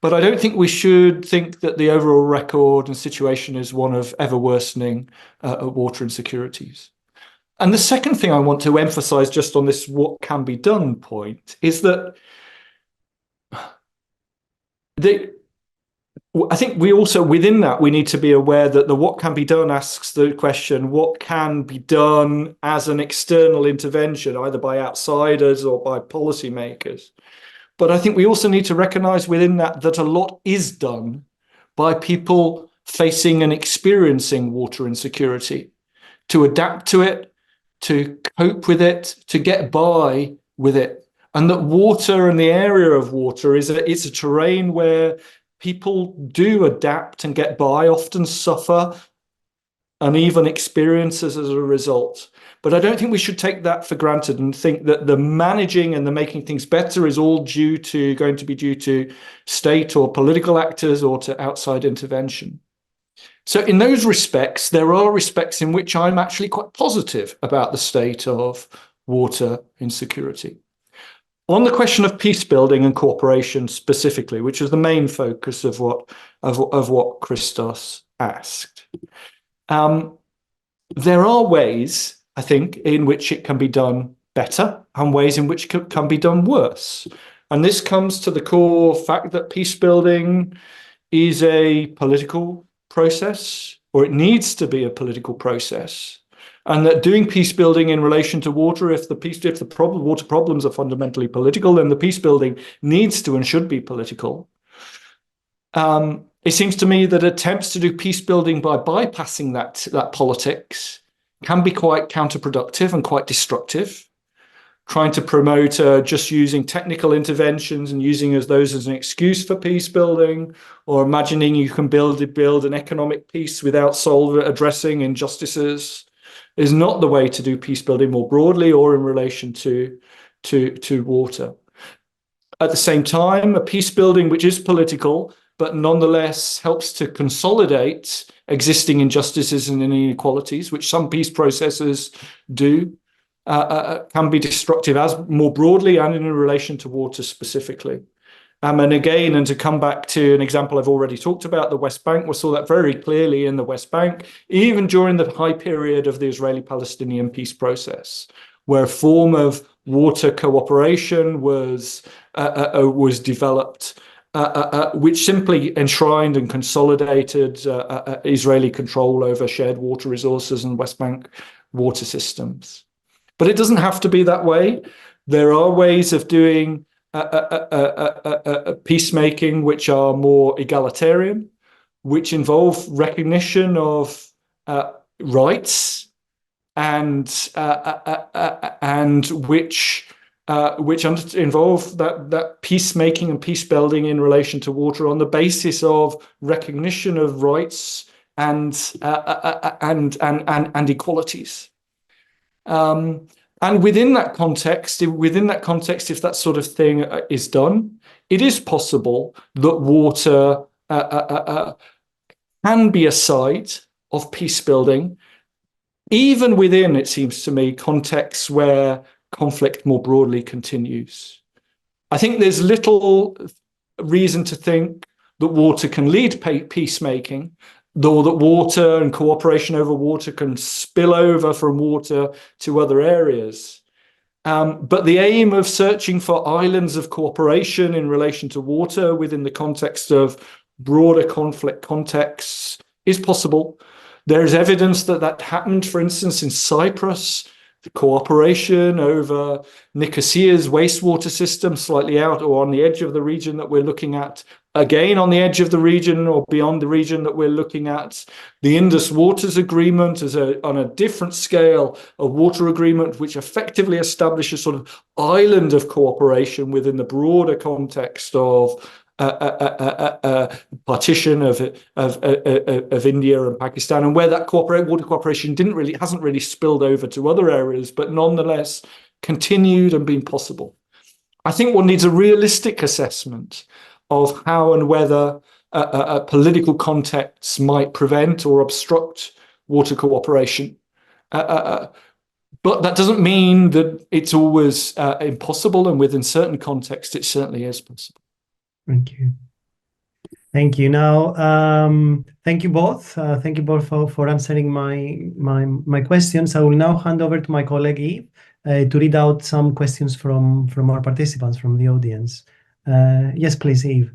But I don't think we should think that the overall record and situation is one of ever worsening water insecurities. And the second thing I want to emphasize just on this what can be done point is that I think we also, within that, we need to be aware that the what can be done asks the question, what can be done as an external intervention, either by outsiders or by policymakers? But I think we also need to recognize within that a lot is done by people facing and experiencing water insecurity, to adapt to it, to cope with it, to get by with it. And that water and the area of water it's a terrain where people do adapt and get by, often suffer uneven experiences as a result. But I don't think we should take that for granted and think that the managing and the making things better is all going to be due to state or political actors or to outside intervention. So in those respects, there are respects in which I'm actually quite positive about the state of water insecurity. On the question of peace building and cooperation specifically, which is the main focus of what Christos asked, there are ways, I think, in which it can be done better and ways in which it can be done worse. And this comes to the core fact that peace building is a political process, or it needs to be a political process. And that doing peace building in relation to water, if the water problems are fundamentally political, then the peace building needs to and should be political. It seems to me that attempts to do peace building by bypassing that politics can be quite counterproductive and quite destructive. Trying to promote just using technical interventions and using those as an excuse for peace building, or imagining you can build an economic peace without addressing injustices, is not the way to do peace building more broadly or in relation to water. At the same time, a peace building which is political, but nonetheless helps to consolidate existing injustices and inequalities, which some peace processes do, can be destructive as more broadly and in relation to water specifically. And again, and to come back to an example I've already talked about, the West Bank, we saw that very clearly in the West Bank, even during the high period of the Israeli-Palestinian peace process, where a form of water cooperation was developed, which simply enshrined and consolidated Israeli control over shared water resources and West Bank water systems. But it doesn't have to be that way. There are ways of doing peacemaking which are more egalitarian, which involve recognition of rights and which involve that peacemaking and peace building in relation to water on the basis of recognition of rights and equalities. And within that context, if that sort of thing is done, it is possible that water can be a site of peace building, even within, it seems to me, contexts where conflict more broadly continues. I think there's little reason to think that water can lead peacemaking, though that water and cooperation over water can spill over from water to other areas. But the aim of searching for islands of cooperation in relation to water within the context of broader conflict contexts is possible. There is evidence that happened, for instance, in Cyprus, the cooperation over Nicosia's wastewater system, slightly out or on the edge of the region that we're looking at. Again, on the edge of the region or beyond the region that we're looking at, the Indus Waters Agreement is on a different scale, a water agreement which effectively establishes sort of island of cooperation within the broader context of partition of India and Pakistan, and where that water cooperation hasn't really spilled over to other areas, but nonetheless continued and been possible. I think one needs a realistic assessment of how and whether political contexts might prevent or obstruct water cooperation. But that doesn't mean that it's always impossible, and within certain contexts, it certainly is possible. Thank you. Thank you. Now, thank you both. Thank you both for answering my questions. I will now hand over to my colleague Eve to read out some questions from our participants, from the audience. Yes, please, Eve.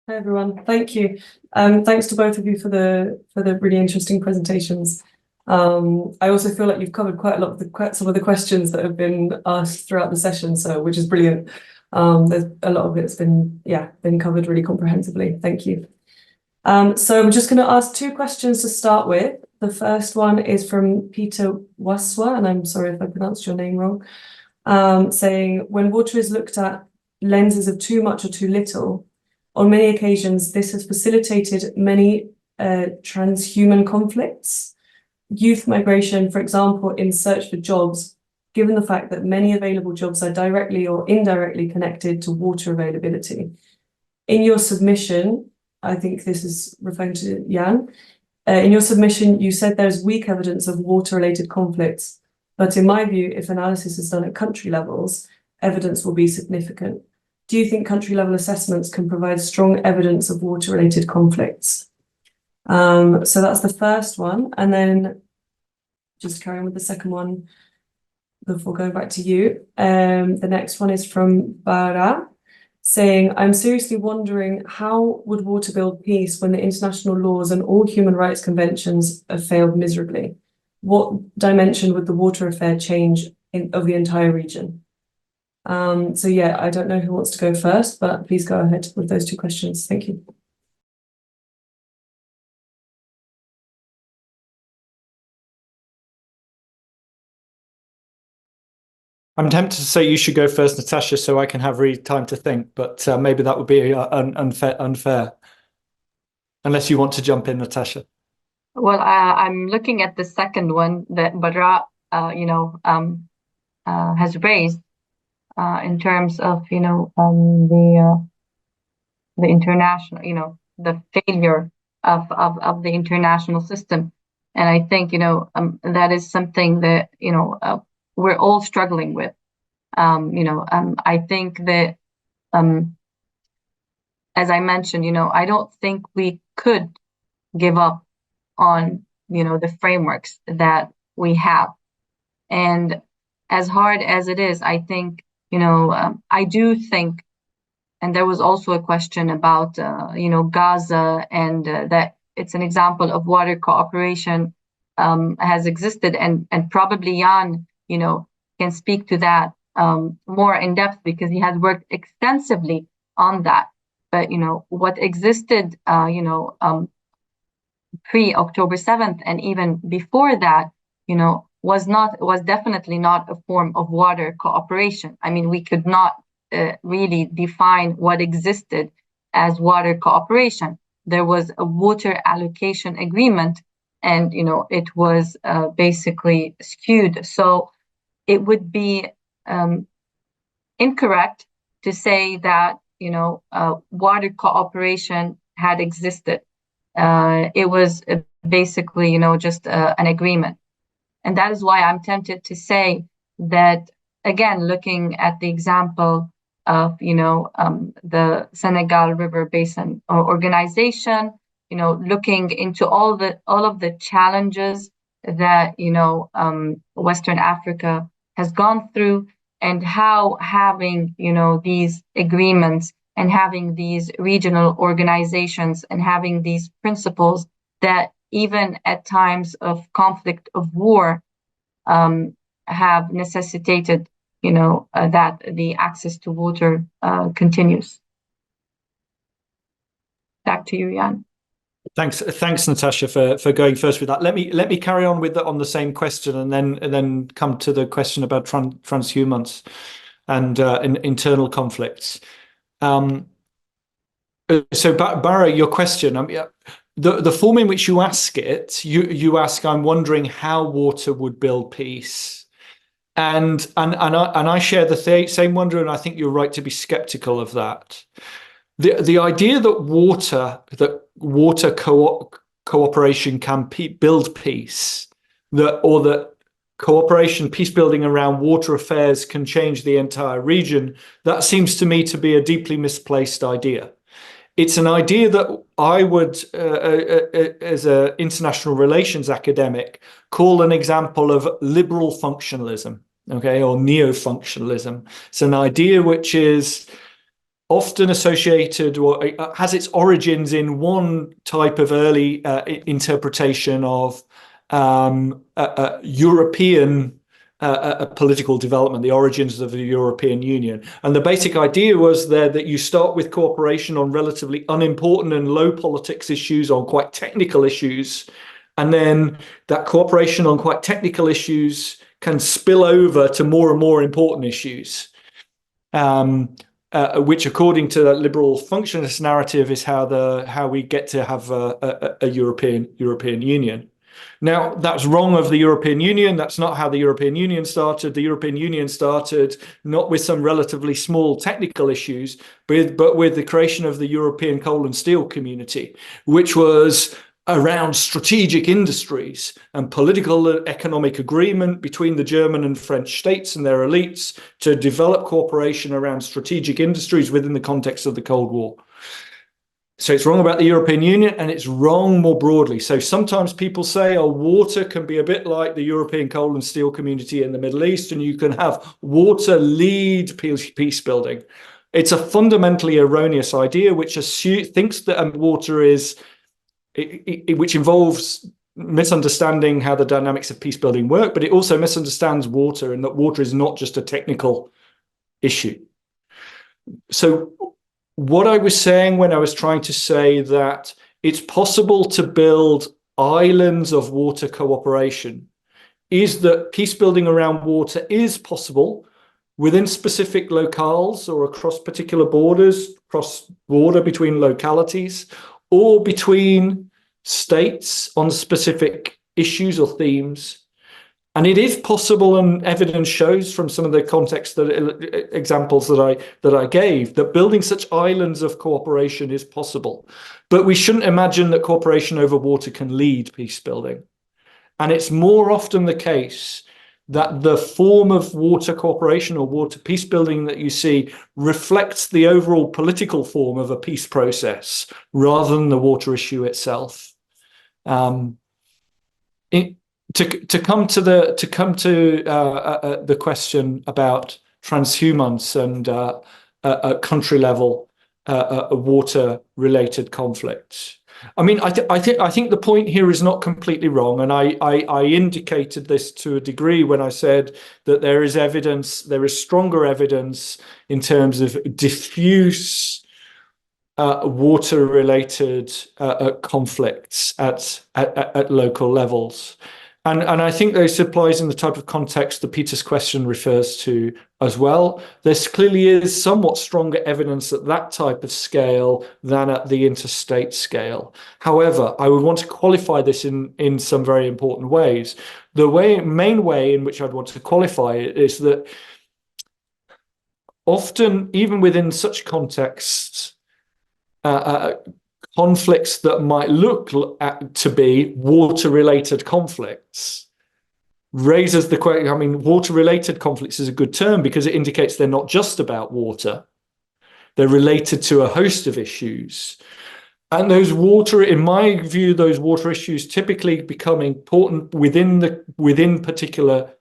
Hi everyone, thank you. Thanks to both of you for the really interesting presentations. I also feel like you've covered quite a lot of some of the questions that have been asked throughout the session, which is brilliant. There's a lot of it's been covered really comprehensively. Thank you. So I'm just going to ask two questions to start with. The first one is from Peter Waswa, and I'm sorry if I pronounced your name wrong, saying, when water is looked at lenses of too much or too little, on many occasions, this has facilitated many transhuman conflicts. Youth migration, for example, in search for jobs, given the fact that many available jobs are directly or indirectly connected to water availability. In your submission, I think this is referring to Jan, in your submission, you said there's weak evidence of water-related conflicts, but in my view, if analysis is done at country levels, evidence will be significant. Do you think country-level assessments can provide strong evidence of water-related conflicts? So that's the first one. And then just carry on with the second one before going back to you. The next one is from Bara, saying, I'm seriously wondering how would water build peace when the international laws and all human rights conventions have failed miserably? What dimension would the water affair change of the entire region? So yeah, I don't know who wants to go first, but please go ahead with those two questions. Thank you. I'm tempted to say you should go first, Natasha, so I can have really time to think, but maybe that would be unfair. Unless you want to jump in, Natasha. Well, I'm looking at the second one that Badra, has raised. In terms of the international, the failure of the international system, and I think that is something that we're all struggling with. I think that as I mentioned, I don't think we could give up on the frameworks that we have, and as hard as it is, I think. I do think, and there was also a question about, Gaza, and that it's an example of water cooperation has existed, and probably Jan, can speak to that more in depth because he has worked extensively on that. But what existed, pre-October 7th, and even before that, was definitely not a form of water cooperation. I mean, we could not really define what existed as water cooperation. There was a water allocation agreement, and it was basically skewed. So it would be incorrect to say that water cooperation had existed. It was basically just an agreement. And that is why I'm tempted to say that, again, looking at the example of, the Senegal River Basin Organization, looking into all of the challenges that, Western Africa has gone through, and how having, these agreements and having these regional organizations and having these principles that even at times of conflict, of war, have necessitated, that the access to water continues. Back to you, Jan. Thanks, Natasha, for going first with that. Let me carry on with on the same question, and then come to the question about transhumance. and internal conflicts. So Barra, your question, the form in which you ask it, you ask, I'm wondering how water would build peace. And I share the same wonder, and I think you're right to be skeptical of that. The idea that water cooperation can build peace, that cooperation, peace building around water affairs can change the entire region, that seems to me to be a deeply misplaced idea. It's an idea that I would, as an international relations academic, call an example of liberal functionalism, okay, or neo-functionalism. It's an idea which is often associated or has its origins in one type of early interpretation of European political development, the origins of the European Union. And the basic idea was there that you start with cooperation on relatively unimportant and low politics issues, on quite technical issues, and then that cooperation on quite technical issues can spill over to more and more important issues, which, according to that liberal functionalist narrative, is how we get to have a European Union. Now, that's wrong of the European Union. That's not how the European Union started. The European Union started not with some relatively small technical issues, but with the creation of the European Coal and Steel Community, which was around strategic industries and political and economic agreement between the German and French states and their elites to develop cooperation around strategic industries within the context of the Cold War. So it's wrong about the European Union, and it's wrong more broadly. So sometimes people say, oh, water can be a bit like the European Coal and Steel Community in the Middle East, and you can have water lead peace building. It's a fundamentally erroneous idea which thinks that water is, which involves misunderstanding how the dynamics of peace building work, but it also misunderstands water, and that water is not just a technical issue. So what I was saying when I was trying to say that it's possible to build islands of water cooperation is that peace building around water is possible within specific locales or across particular borders, cross-border between localities, or between states on specific issues or themes. And it is possible, and evidence shows from some of the context examples that I gave, that building such islands of cooperation is possible. But we shouldn't imagine that cooperation over water can lead peace building. And it's more often the case that the form of water cooperation or water peace building that you see reflects the overall political form of a peace process rather than the water issue itself. To come to the question about transhumance and country level water related conflicts. I mean, I think the point here is not completely wrong, and I indicated this to a degree when I said that there is stronger evidence in terms of diffuse water related conflicts at local levels. And I think this applies in the type of context that Peter's question refers to as well. There clearly is somewhat stronger evidence at that type of scale than at the interstate scale. However, I would want to qualify this in some very important ways. The main way in which I'd want to qualify it is that often, even within such contexts, conflicts that might look to be water-related conflicts raises the question. I mean, water-related conflicts is a good term because it indicates they're not just about water. They're related to a host of issues. And in my view, those water issues typically become important within particular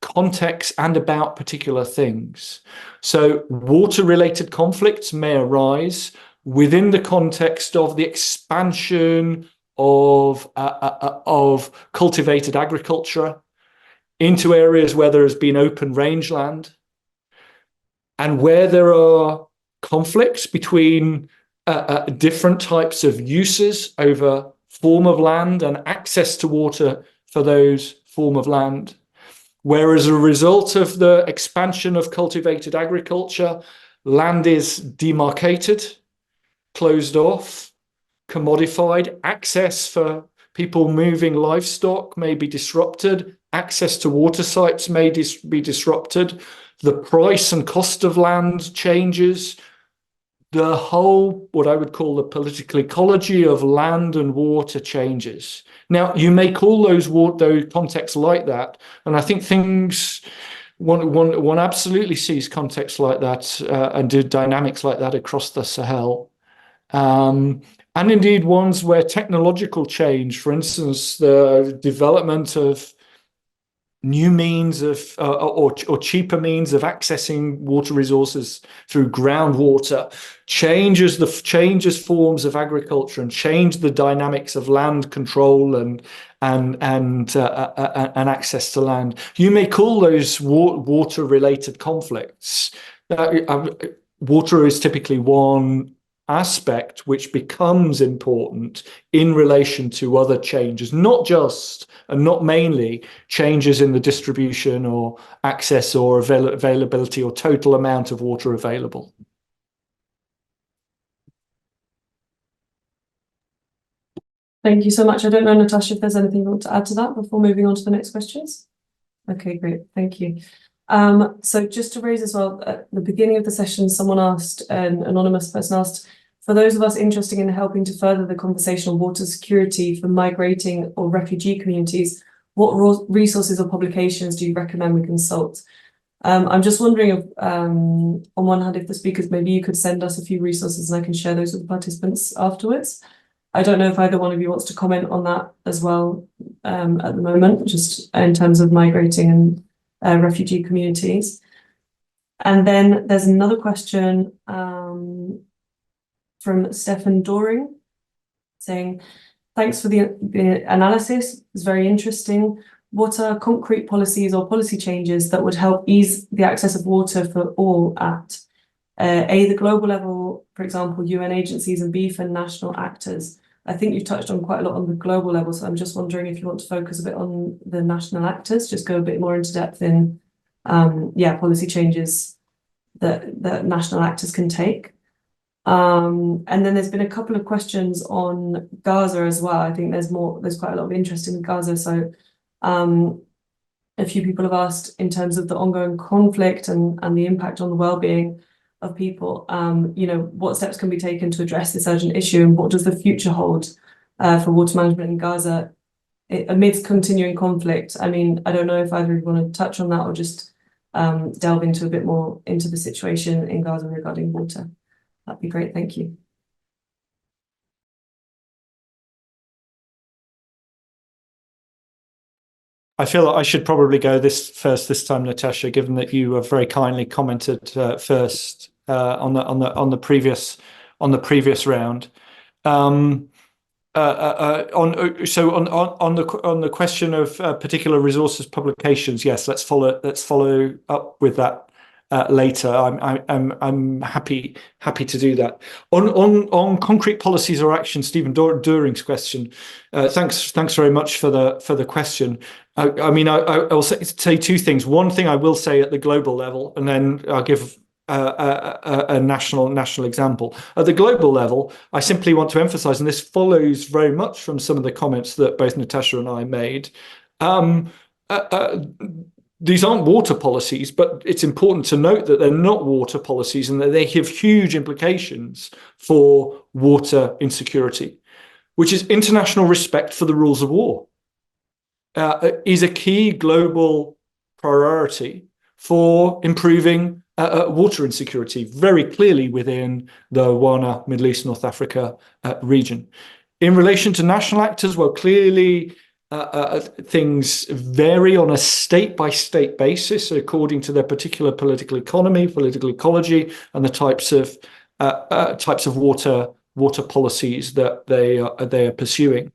contexts and about particular things. So water-related conflicts may arise within the context of the expansion of cultivated agriculture into areas where there has been open rangeland, and where there are conflicts between different types of uses over form of land and access to water for those form of land. where as a result of the expansion of cultivated agriculture, land is demarcated, closed off, commodified, access for people moving livestock may be disrupted, access to water sites may be disrupted, the price and cost of land changes, the whole, what I would call the political ecology of land and water changes. Now, you may call those contexts like that, and I think one absolutely sees contexts like that and do dynamics like that across the Sahel. And indeed ones where technological change, for instance, the development of new means of or cheaper means of accessing water resources through groundwater changes forms of agriculture and change the dynamics of land control and access to land. You may call those water related conflicts. Water is typically one aspect which becomes important in relation to other changes, not just and not mainly changes in the distribution or access or availability or total amount of water available. Thank you so much. I don't know, Natasha, if there's anything you want to add to that before moving on to the next questions. Okay, great. Thank you. So just to raise as well, at the beginning of the session, someone asked, an anonymous person asked, for those of us interested in helping to further the conversation on water security for migrating or refugee communities, what resources or publications do you recommend we consult? I'm just wondering if, on one hand, if the speakers, maybe you could send us a few resources and I can share those with the participants afterwards. I don't know if either one of you wants to comment on that as well at the moment, just in terms of migrating and refugee communities. And then there's another question from Stefan Doring saying, thanks for the analysis, it's very interesting. What are concrete policies or policy changes that would help ease the access of water for all at A, the global level, for example, UN agencies, and B, for national actors? I think you've touched on quite a lot on the global level, so I'm just wondering if you want to focus a bit on the national actors, just go a bit more into depth in policy changes that national actors can take. And then there's been a couple of questions on Gaza as well. I think there's quite a lot of interest in Gaza. So a few people have asked in terms of the ongoing conflict and the impact on the well-being of people, what steps can be taken to address this urgent issue, and what does the future hold for water management in Gaza amidst continuing conflict? I mean, I don't know if either of you want to touch on that or just delve into a bit more into the situation in Gaza regarding water. That'd be great. Thank you. I feel like I should probably go this time, Natasha, given that you have very kindly commented first on the previous round. On the question of particular resources publications, yes, let's follow up with that later. I'm happy to do that. On concrete policies or action, Stephen During's question. Thanks very much for the question. I mean, I'll say two things. One thing I will say at the global level, and then I'll give a national example. At the global level, I simply want to emphasize, and this follows very much from some of the comments that both Natasha and I made. These aren't water policies, but it's important to note that they're not water policies and that they have huge implications for water insecurity, which is international respect for the rules of war. Is a key global priority for improving water insecurity, very clearly within the WANA, Middle East, North Africa region. In relation to national actors, well, clearly things vary on a state-by-state basis according to their particular political economy, political ecology, and the types of water policies that they are pursuing.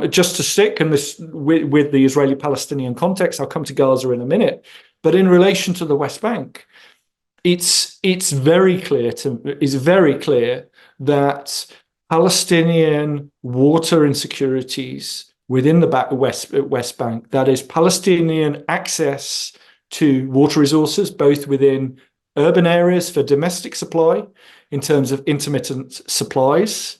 Just to stick and this with the Israeli-Palestinian context, I'll come to Gaza in a minute. But in relation to the West Bank, it's very clear that Palestinian water insecurities within the West Bank. That is Palestinian access to water resources, both within urban areas for domestic supply in terms of intermittent supplies,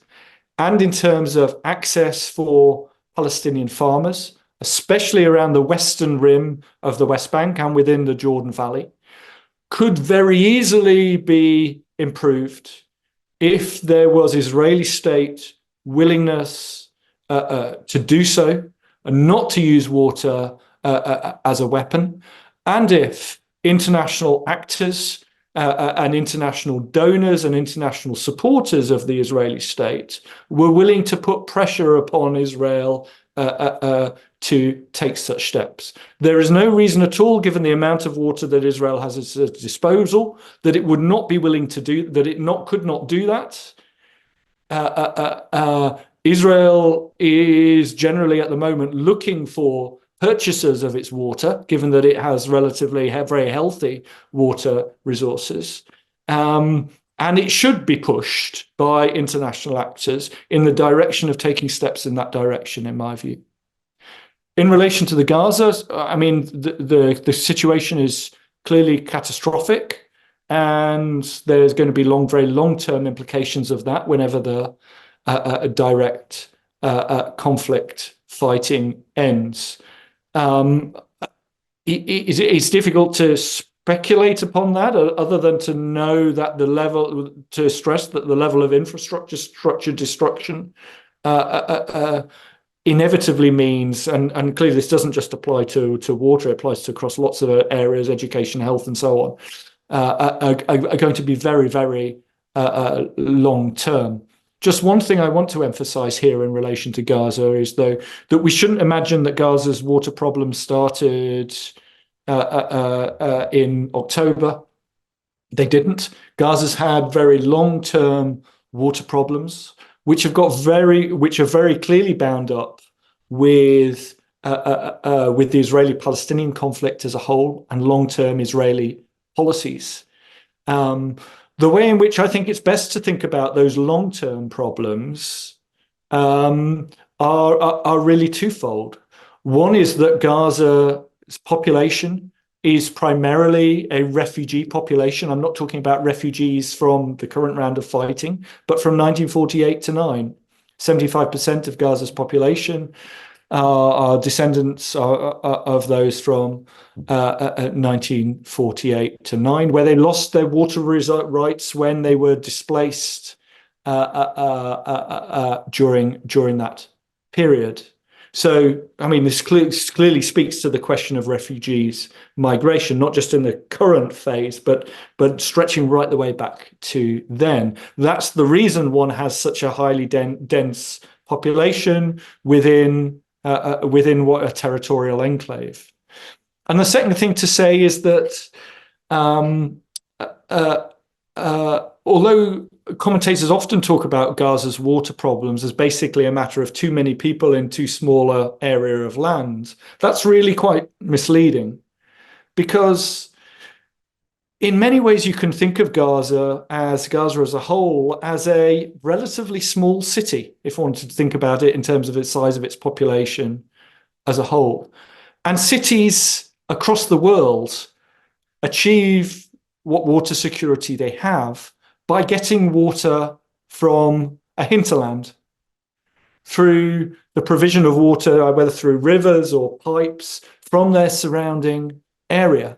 and in terms of access for Palestinian farmers, especially around the western rim of the West Bank and within the Jordan Valley, could very easily be improved if there was Israeli state willingness to do so and not to use water as a weapon, and if international actors and international donors and international supporters of the Israeli state were willing to put pressure upon Israel to take such steps. There is no reason at all, given the amount of water that Israel has at its disposal, that it would not be willing to do that. Could not do that. Israel is generally at the moment looking for purchasers of its water, given that it has relatively very healthy water resources. And it should be pushed by international actors in the direction of taking steps in that direction, in my view. In relation to the Gaza, I mean, the situation is clearly catastrophic, and there's going to be very long-term implications of that whenever the direct conflict fighting ends. It's difficult to speculate upon that, other than to know that to stress that the level of infrastructure destruction inevitably means, and clearly this doesn't just apply to water, it applies to across lots of areas, education, health, and so on, are going to be very, very long term. Just one thing I want to emphasize here in relation to Gaza is, though, that we shouldn't imagine that Gaza's water problem started in October. They didn't. Gaza's had very long-term water problems, which are very clearly bound up with the Israeli-Palestinian conflict as a whole and long-term Israeli policies. The way in which I think it's best to think about those long-term problems are really twofold. One is that Gaza's population is primarily a refugee population. I'm not talking about refugees from the current round of fighting, but from 1948 to 9. 75% of Gaza's population are descendants of those from 1948 to 9, where they lost their water rights when they were displaced during that period. So, I mean, this clearly speaks to the question of refugees migration, not just in the current phase, but stretching right the way back to then. That's the reason one has such a highly dense population within what a territorial enclave. And the second thing to say is that although commentators often talk about Gaza's water problems as basically a matter of too many people in too small an area of land, that's really quite misleading, because in many ways you can think of Gaza as a whole as a relatively small city, if one wanted to think about it in terms of its size of its population as a whole. And cities across the world achieve what water security they have by getting water from a hinterland through the provision of water, whether through rivers or pipes, from their surrounding area.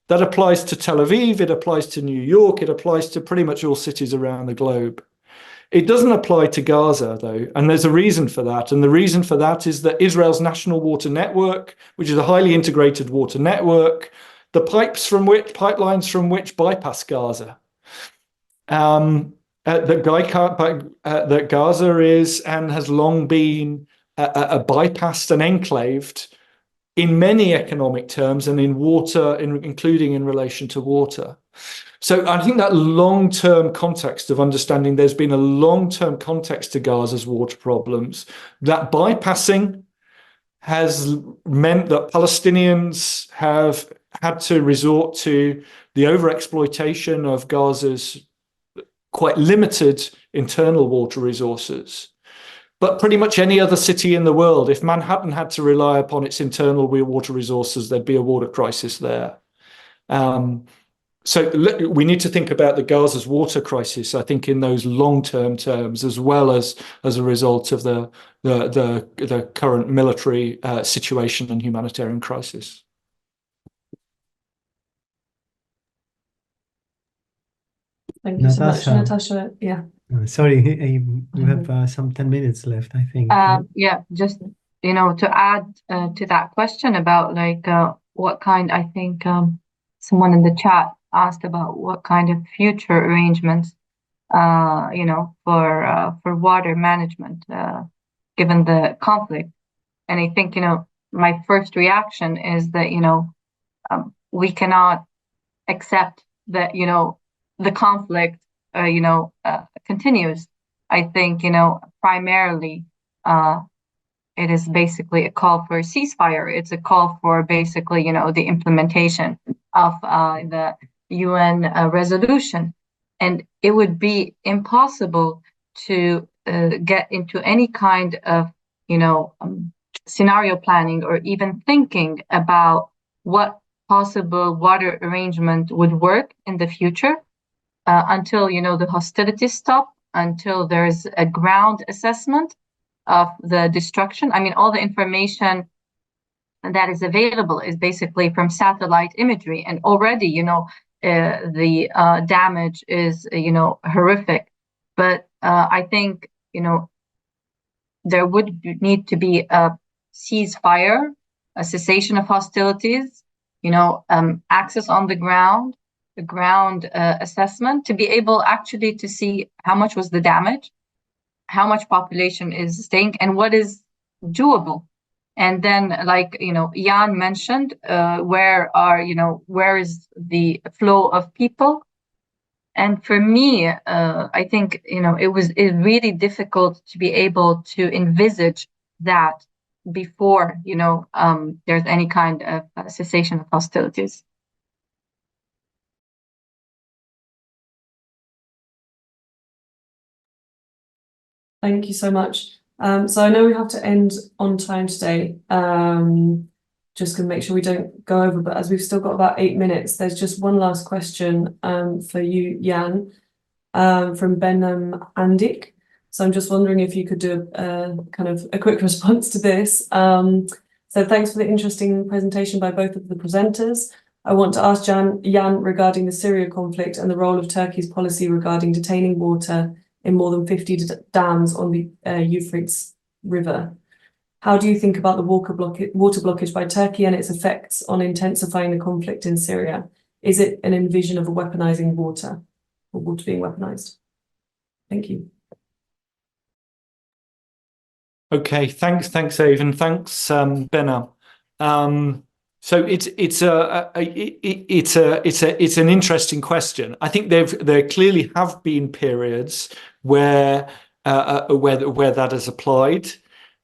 That applies to Tel Aviv, it applies to New York, it applies to pretty much all cities around the globe. It doesn't apply to Gaza, though, and there's a reason for that. And the reason for that is that Israel's national water network, which is a highly integrated water network, the pipelines from which bypass Gaza, that Gaza is and has long been bypassed and enclaved in many economic terms, and in water, including in relation to water. So I think that long-term context of understanding there's been a long-term context to Gaza's water problems, that bypassing has meant that Palestinians have had to resort to the overexploitation of Gaza's quite limited internal water resources but pretty much any other city in the world. If Manhattan had to rely upon its internal water resources, there'd be a water crisis there. So we need to think about the Gaza's water crisis, I think, in those long-term terms, as well as a result of the current military situation and humanitarian crisis. Thank you so much, Natasha. Yeah. Sorry, you have some 10 minutes left, I think. Yeah, just to add to that question about what kind, I think someone in the chat asked about what kind of future arrangements, for water management, given the conflict. And I think, my first reaction is that, we cannot accept that, the conflict, continues. I think, primarily, it is basically a call for a ceasefire. It's a call for basically, the implementation of the UN resolution. And it would be impossible to get into any kind of, scenario planning or even thinking about what possible water arrangement would work in the future until, the hostilities stop, until there's a ground assessment of the destruction. I mean, all the information that is available is basically from satellite imagery, and already, the damage is, horrific. But I think, there would need to be a ceasefire, a cessation of hostilities, access on the ground, a ground assessment to be able actually to see how much was the damage, how much population is staying, and what is doable. And then, Jan mentioned, where is the flow of people? And for me, I think, it's really difficult to be able to envisage that before, there's any kind of cessation of hostilities. Thank you so much. So I know we have to end on time today. Just going to make sure we don't go over, but as we've still got about 8 minutes, there's just one last question for you, Jan, from Benem Andik. So I'm just wondering if you could do a quick response to this. So thanks for the interesting presentation by both of the presenters. I want to ask Jan regarding the Syria conflict and the role of Turkey's policy regarding detaining water in more than 50 dams on the Euphrates River. How do you think about the water blockage by Turkey and its effects on intensifying the conflict in Syria? Is it an envision of a weaponizing water, or water being weaponized? Thank you. Okay, thanks, Aven. Thanks, Benna. So it's an interesting question. I think there clearly have been periods where that is applied,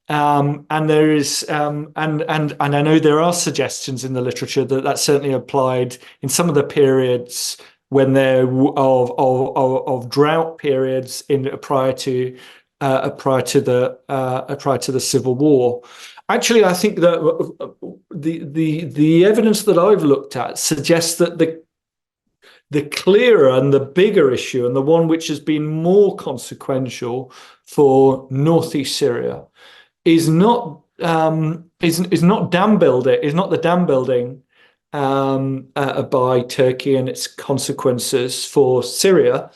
and there is and I know there are suggestions in the literature that that's certainly applied in some of the periods when there of drought periods prior to the civil war. Actually, I think that the evidence that I've looked at suggests that the clearer and the bigger issue, and the one which has been more consequential for northeast Syria, is not dam building, is not the dam building by Turkey and its consequences for Syria.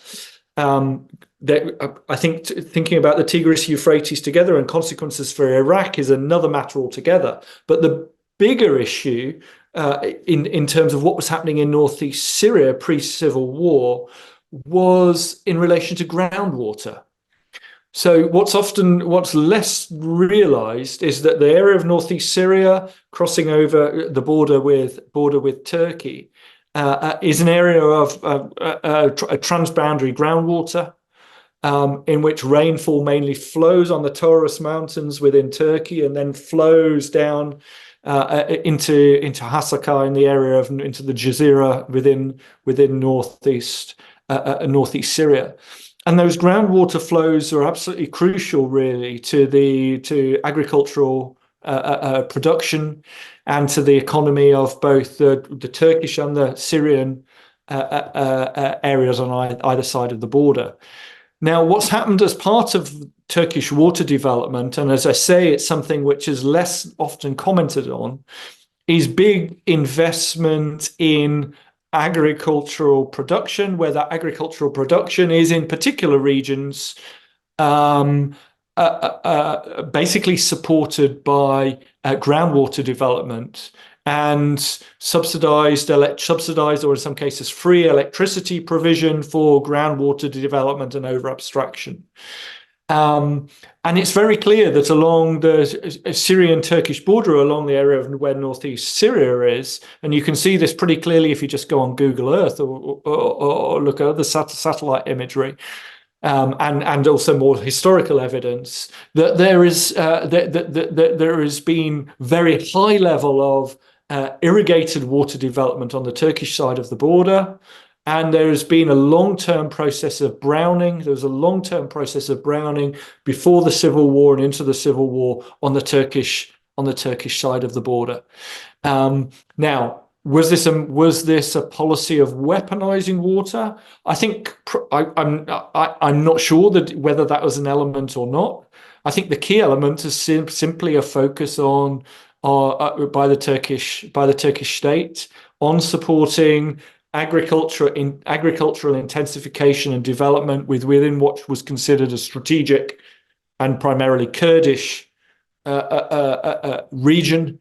I think thinking about the Tigris-Euphrates together and consequences for Iraq is another matter altogether. But the bigger issue in terms of what was happening in northeast Syria pre-civil war was in relation to groundwater. So what's less realized is that the area of northeast Syria crossing over the border with Turkey is an area of a transboundary groundwater, in which rainfall mainly flows on the Taurus Mountains within Turkey and then flows down into Hasaka in the area into the Jazeera within northeast Syria. And those groundwater flows are absolutely crucial, really, to agricultural production and to the economy of both the Turkish and the Syrian areas on either side of the border. Now, what's happened as part of Turkish water development, and as I say, it's something which is less often commented on, is big investment in agricultural production, where that agricultural production is in particular regions basically supported by groundwater development and subsidized or in some cases free electricity provision for groundwater development and over abstraction. And it's very clear that along the Syrian-Turkish border, along the area of where northeast Syria is, and you can see this pretty clearly if you just go on Google Earth or look at other satellite imagery, and also more historical evidence, that there has been very high level of irrigated water development on the Turkish side of the border. And there has been a long-term process of browning. There was a long-term process of browning before the civil war and into the civil war on the Turkish side of the border. Now, was this a policy of weaponizing water? I think I'm not sure whether that was an element or not. I think the key element is simply a focus on by the Turkish state on supporting agricultural intensification and development within what was considered a strategic and primarily Kurdish region,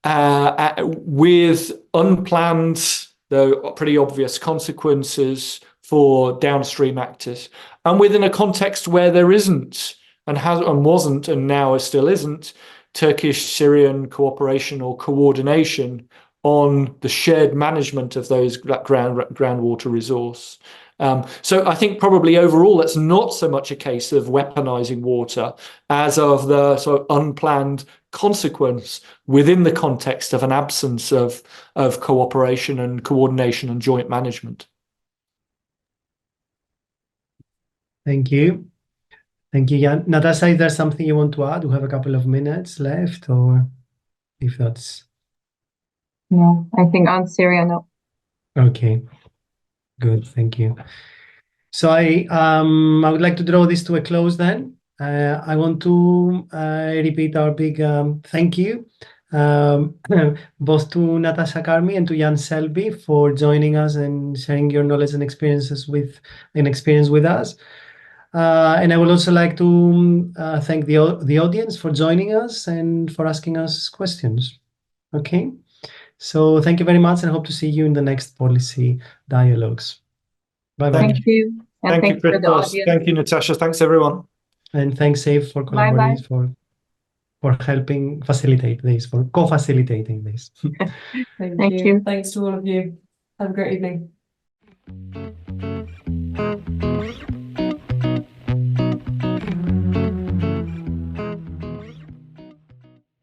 with unplanned, though pretty obvious, consequences for downstream actors, and within a context where there isn't and wasn't and now still isn't Turkish-Syrian cooperation or coordination on the shared management of that groundwater resource. So I think probably overall it's not so much a case of weaponizing water as of the sort of unplanned consequence within the context of an absence of cooperation and coordination and joint management. Thank you. Thank you, Jan. Natasha, is there something you want to add? We have a couple of minutes left, or if that's... No, I think on Syria, no. Okay, good, thank you. So I would like to draw this to a close then. I want to repeat our big thank you both to Natasha Carmi and to Jan Selby for joining us and sharing your knowledge and experience with us. And I would also like to thank the audience for joining us and for asking us questions. Okay, so thank you very much, and hope to see you in the next policy dialogues. Bye-bye. Thank you. And Thank you, for the Christos. audience. Thank you, Natasha. Thanks, everyone. And thanks, Save, for collaborating, for helping facilitate this, for co-facilitating this. Thank you. Thanks to all of you. Have a great evening.